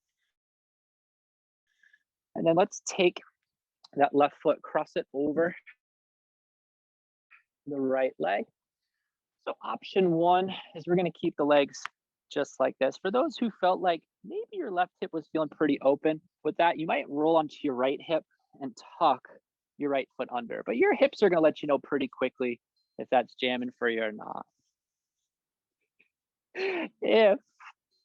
Speaker 1: And then let's take that left foot, cross it over the right leg. So option one is we're going to keep the legs just like this. For those who felt like maybe your left hip was feeling pretty open, with that, you might roll onto your right hip and tuck your right foot under. But your hips are going to let you know pretty quickly if that's jamming for you or not. If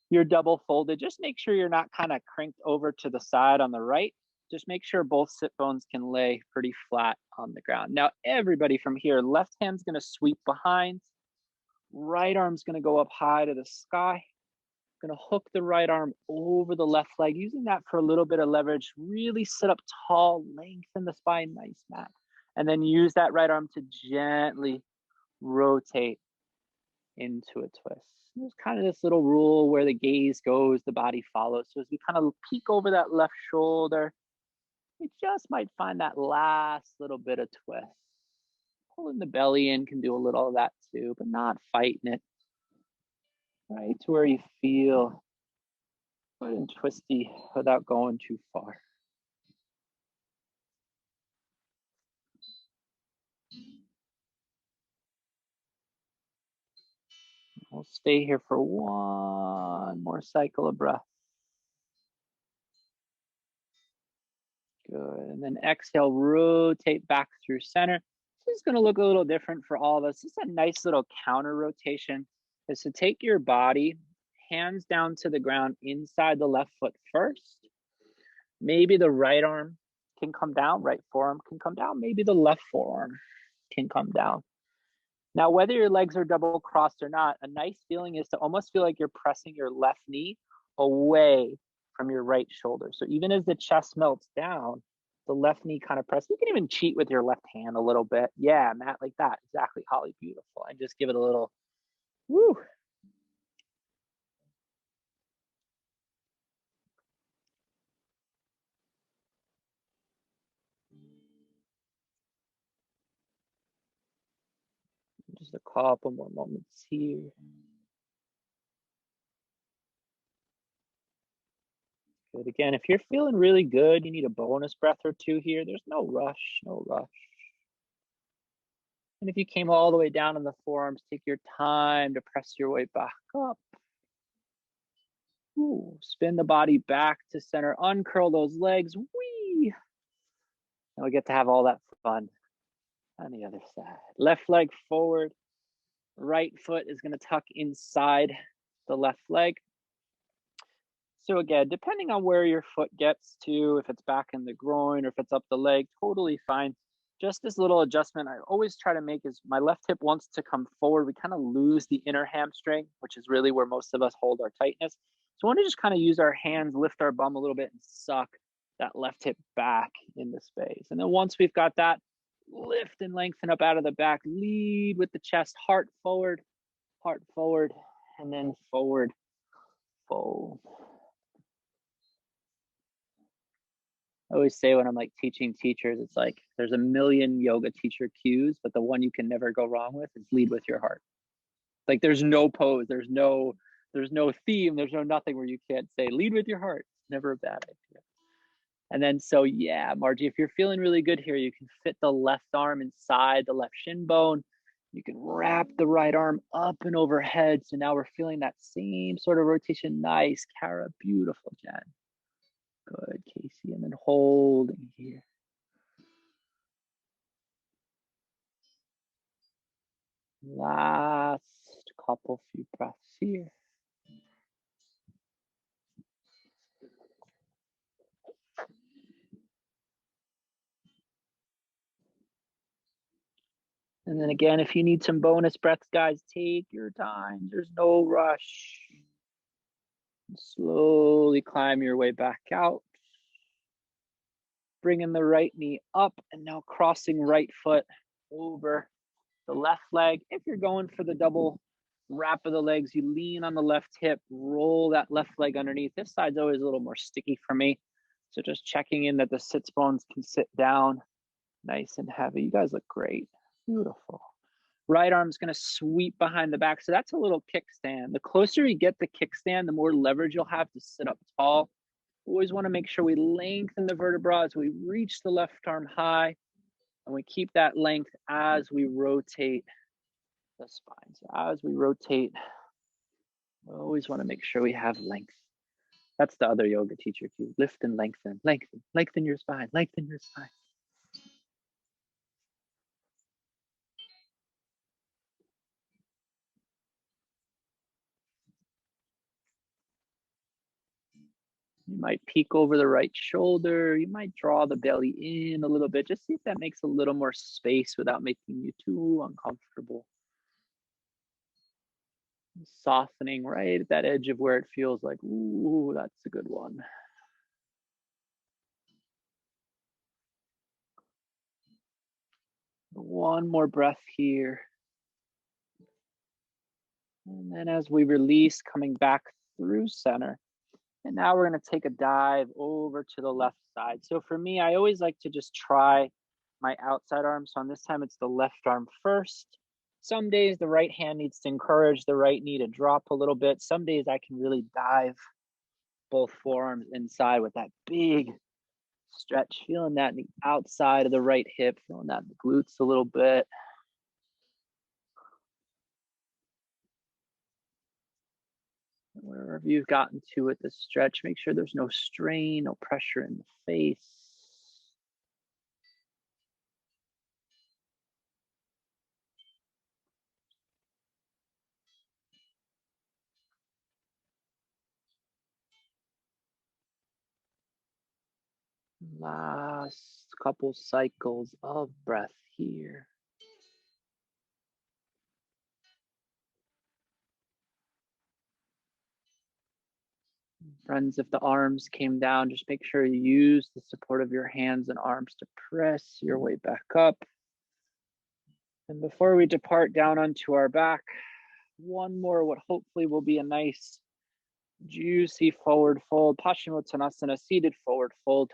Speaker 1: you're double folded, just make sure you're not kind of cranked over to the side on the right. Just make sure both sit bones can lay pretty flat on the ground. Now, everybody from here, left hand's going to sweep behind. Right arm's going to go up high to the sky. Going to hook the right arm over the left leg, using that for a little bit of leverage. Really sit up tall, lengthen the spine, nice, Matt. And then use that right arm to gently rotate into a twist. There's kind of this little rule where the gaze goes, the body follows. So as we kind of peek over that left shoulder, We just might find that last little bit of twist. Pulling the belly in can do a little of that too, but not fighting it. Right to where you feel good and twisty without going too far. We'll stay here for one more cycle of breath. Good. And then exhale, rotate back through center. This is going to look a little different for all of us. It's a nice little counter rotation. Is to take your body, hands down to the ground inside the left foot first. Maybe the right arm can come down, right forearm can come down. Maybe the left forearm can come down. Now, whether your legs are double crossed or not, a nice feeling is to almost feel like you're pressing your left knee away from your right shoulder. So even as the chest melts down, the left knee kind of press. You can even cheat with your left hand a little bit. Yeah, Matt, like that. Exactly, Holly, beautiful. And just give it a little, woo. Just a couple more moments here. Good. Again, if you're feeling really good, you need a bonus breath or two here. There's no rush, no rush. And if you came all the way down on the forearms, take your time to press your way back up. Ooh, spin the body back to center, uncurl those legs. Whee! And we get to have all that fun on the other side. Left leg forward, right foot is going to tuck inside the left leg. So again, depending on where your foot gets to, if it's back in the groin or if it's up the leg, totally fine. Just this little adjustment I always try to make is my left hip wants to come forward. We kind of lose the inner hamstring, which is really where most of us hold our tightness. So I want to just kind of use our hands, lift our bum a little bit and suck that left hip back into space. And then once we've got that, lift and lengthen up out of the back, lead with the chest, heart forward, and then forward, fold. I always say when I'm like teaching teachers, it's like there's a million yoga teacher cues, but the one you can never go wrong with is lead with your heart. Like there's no pose, there's no theme, there's no nothing where you can't say lead with your heart. It's never a bad idea. And then so yeah, Margie, if you're feeling really good here, you can fit the left arm inside the left shin bone. You can wrap the right arm up and overhead. So now we're feeling that same sort of rotation. Nice, Kara, beautiful, Jen. Good, Casey, and then holding here. Last couple few breaths here. And then again, if you need some bonus breaths, guys, take your time. There's no rush. Slowly climb your way back out. Bringing the right knee up and now crossing right foot over the left leg. If you're going for the double wrap of the legs, you lean on the left hip, roll that left leg underneath. This side's always a little more sticky for me. So just checking in that the sits bones can sit down nice and heavy. You guys look great. Beautiful. Right arm's going to sweep behind the back. So that's a little kickstand. The closer you get the kickstand, the more leverage you'll have to sit up tall. Always want to make sure we lengthen the vertebra as we reach the left arm high. And we keep that length as we rotate the spine. So as we rotate, we always want to make sure we have length. That's the other yoga teacher cue. Lift and lengthen, lengthen your spine, lengthen your spine. You might peek over the right shoulder. You might draw the belly in a little bit. Just see if that makes a little more space without making you too uncomfortable. Softening right at that edge of where it feels like, ooh, that's a good one. One more breath here. And then as we release, coming back through center. And now we're going to take a dive over to the left side. So for me, I always like to just try my outside arm. So on this time, it's the left arm first. Some days the right hand needs to encourage the right knee to drop a little bit. Some days I can really dive both forearms inside with that big stretch, feeling that in the outside of the right hip, feeling that in the glutes a little bit. Wherever you've gotten to with the stretch, make sure there's no strain, no pressure in the face. Last couple cycles of breath here. Friends, if the arms came down, just make sure you use the support of your hands and arms to press your way back up. And before we depart down onto our back, one more, what hopefully will be a nice, juicy forward fold, Paschimottanasana, seated forward fold.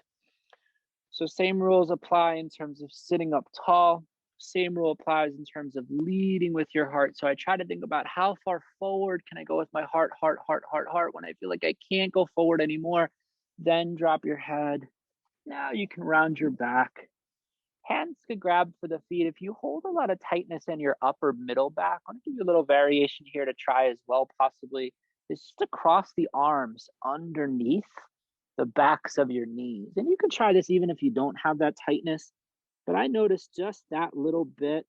Speaker 1: So same rules apply in terms of sitting up tall. Same rule applies in terms of leading with your heart. So I try to think about how far forward can I go with my heart, heart, heart, heart, heart. When I feel like I can't go forward anymore, then drop your head. Now you can round your back. Hands could grab for the feet. If you hold a lot of tightness in your upper middle back, I want to give you a little variation here to try as well, possibly. It's just to cross the arms underneath the backs of your knees. And you can try this even if you don't have that tightness. But I noticed just that little bit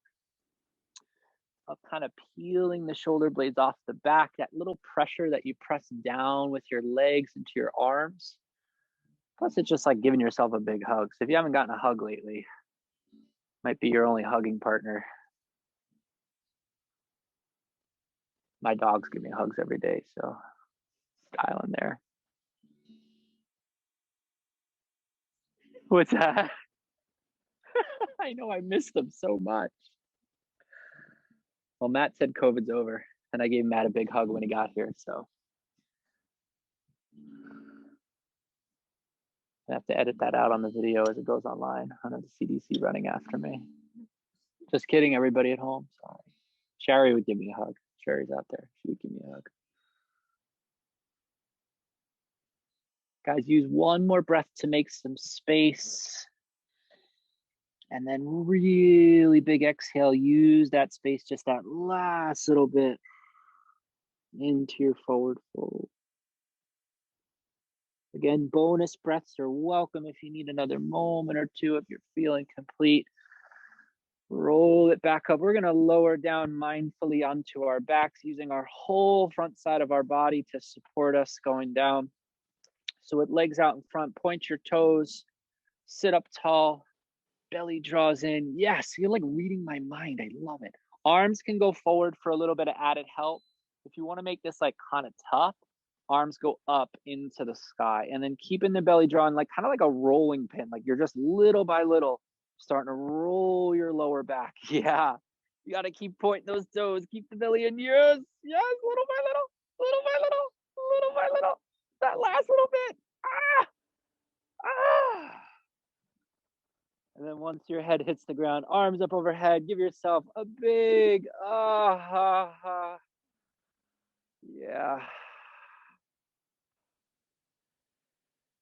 Speaker 1: of kind of peeling the shoulder blades off the back, that little pressure that you press down with your legs into your arms. Plus, it's just like giving yourself a big hug. So if you haven't gotten a hug lately, might be your only hugging partner. My dogs give me hugs every day, so style in there. What's that? I know, I miss them so much. Well, Matt said COVID's over, and I gave Matt a big hug when he got here, so I have to edit that out on the video as it goes online. I know the CDC running after me. Just kidding, everybody at home. Sorry. Sherry would give me a hug. Sherry's out there. She would give me a hug. Guys, use one more breath to make some space. And then really big exhale. Use that space, just that last little bit into your forward fold. Again, bonus breaths are welcome if you need another moment or two, if you're feeling complete. Roll it back up. We're going to lower down mindfully onto our backs, using our whole front side of our body to support us going down. So with legs out in front, point your toes, sit up tall, belly draws in. Yes, you're like reading my mind. I love it. Arms can go forward for a little bit of added help. If you want to make this like kind of tough, arms go up into the sky, and then keeping the belly drawn, like kind of like a rolling pin. Like you're just little by little starting to roll your lower back. Yeah, you got to keep pointing those toes, keep the belly in. Yes, yes, little by little, little by little, little by little. That last little bit. Ah, ah. And then once your head hits the ground, arms up overhead, give yourself a big ah ha ha. Yeah.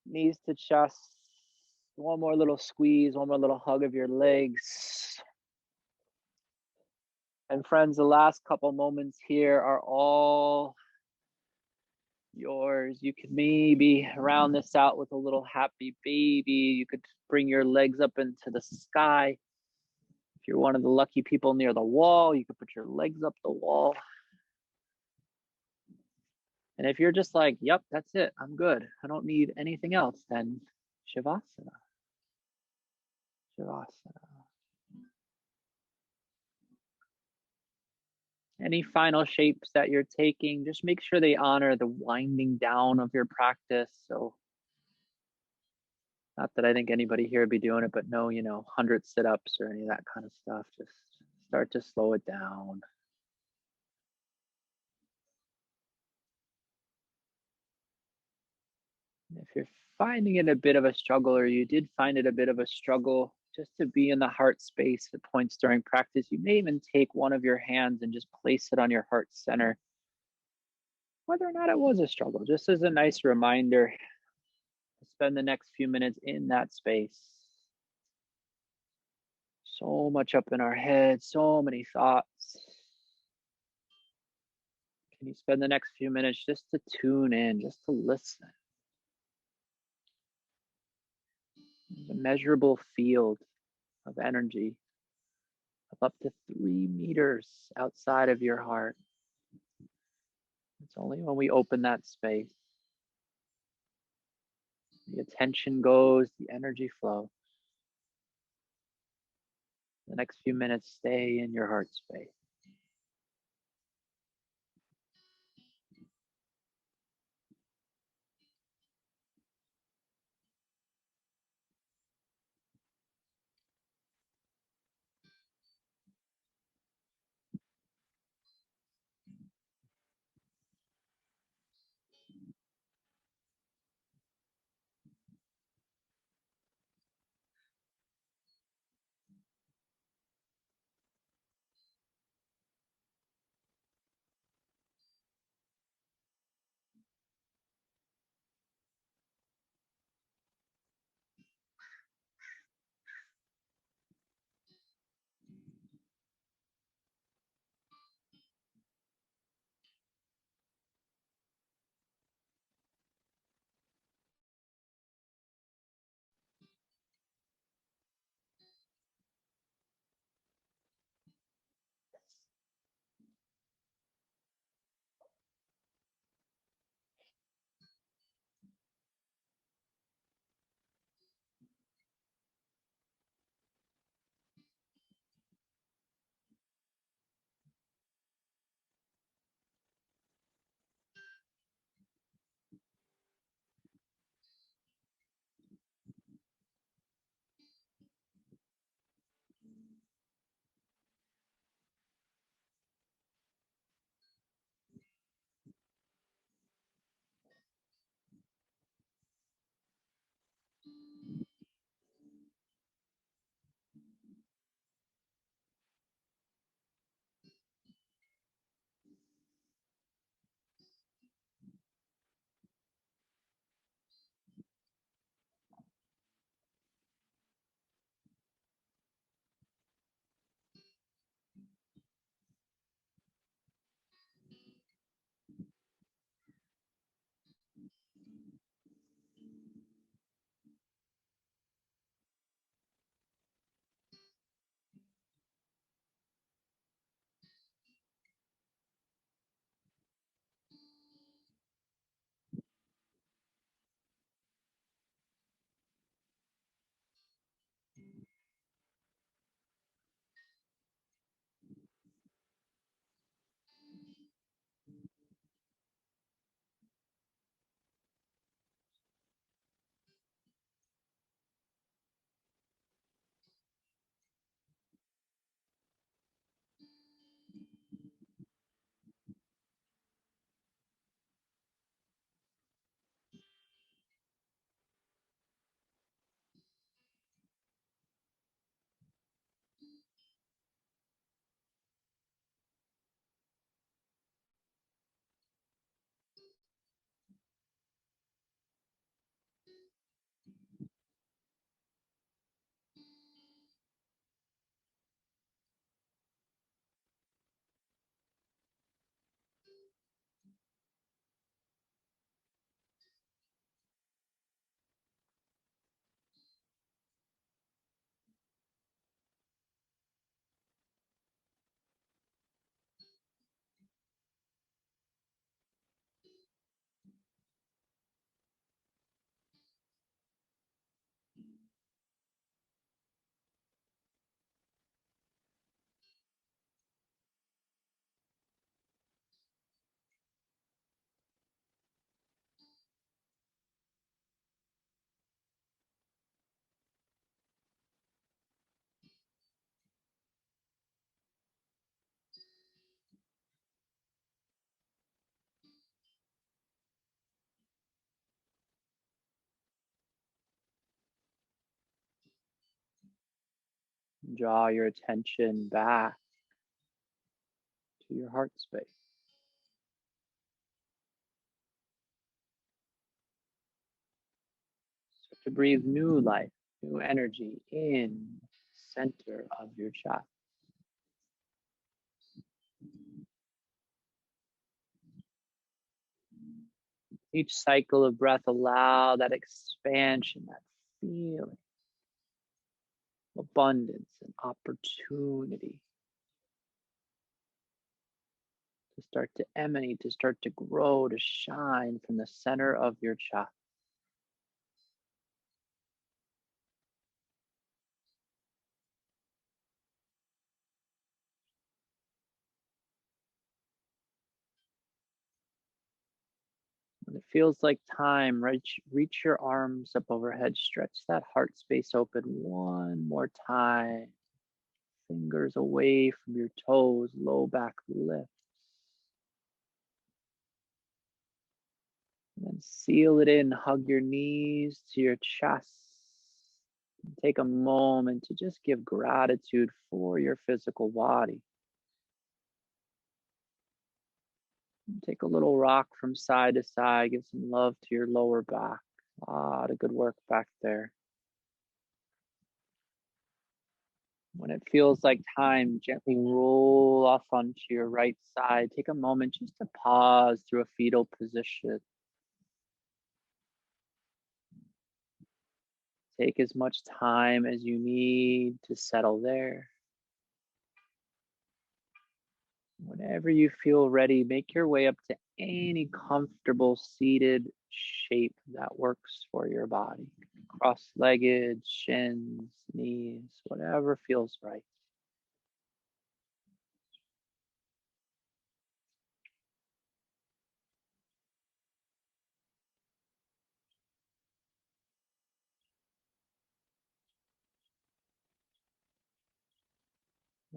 Speaker 1: Knees to chest. One more little squeeze, one more little hug of your legs. And friends, the last couple moments here are all yours. You could maybe round this out with a little happy baby. You could bring your legs up into the sky. If you're one of the lucky people near the wall, you could put your legs up the wall. And if you're just like, yep, that's it, I'm good, I don't need anything else, then Shavasana. Shavasana. Any final shapes that you're taking, just make sure they honor the winding down of your practice. So not that I think anybody here would be doing it, but no, 100 sit-ups or any of that kind of stuff. Just start to slow it down. If you're finding it a bit of a struggle, or you did find it a bit of a struggle just to be in the heart space at points during practice, you may even take one of your hands and just place it on your heart center, whether or not it was a struggle, just as a nice reminder to spend the next few minutes in that space. So much up in our head, so many thoughts. Can you spend the next few minutes just to tune in, just to listen? There's a measurable field of energy of up to 3 meters outside of your heart. It's only when we open that space, the attention goes, the energy flows. The next few minutes, stay in your heart space. Draw your attention back to your heart space. Start to breathe new life, new energy in the center of your chest. Each cycle of breath, allow that expansion, that feeling of abundance and opportunity to start to emanate, to start to grow, to shine from the center of your chest. When it feels like time, reach your arms up overhead, stretch that heart space open one more time. Fingers away from your toes, low back lift. And then seal it in, hug your knees to your chest. And take a moment to just give gratitude for your physical body. And take a little rock from side to side, give some love to your lower back. A lot of good work back there. When it feels like time, gently roll off onto your right side. Take a moment just to pause through a fetal position. Take as much time as you need to settle there. Whenever you feel ready, make your way up to any comfortable seated shape that works for your body. Cross-legged, shins, knees, whatever feels right.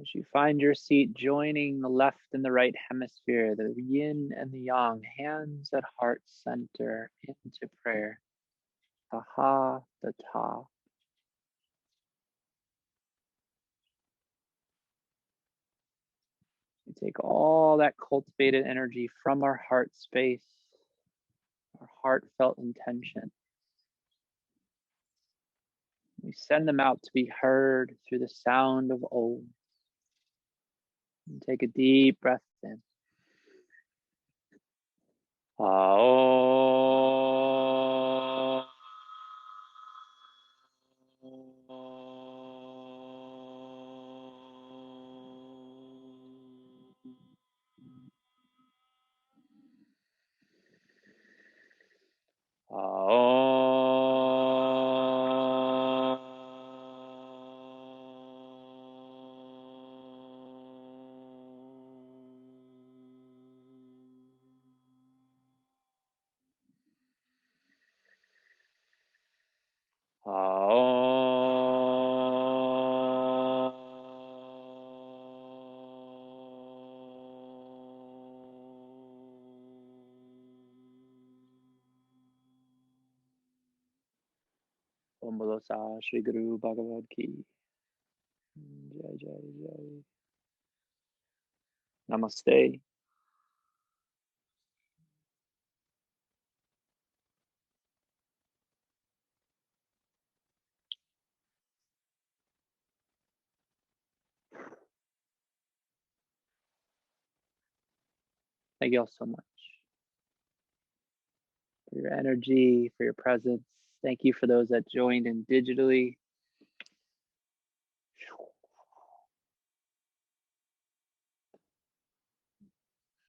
Speaker 1: As you find your seat, joining the left and the right hemisphere, the yin and the yang, hands at heart center into prayer. The ha, the ta. We take all that cultivated energy from our heart space, our heartfelt intention. We send them out to be heard through the sound of Om. And take a deep breath in. Om. Om Bolo Sa Shri Guru Bhagavad Ki. Jai Jai Jai. Namaste. Thank you all so much for your energy, for your presence. Thank you for those that joined in digitally.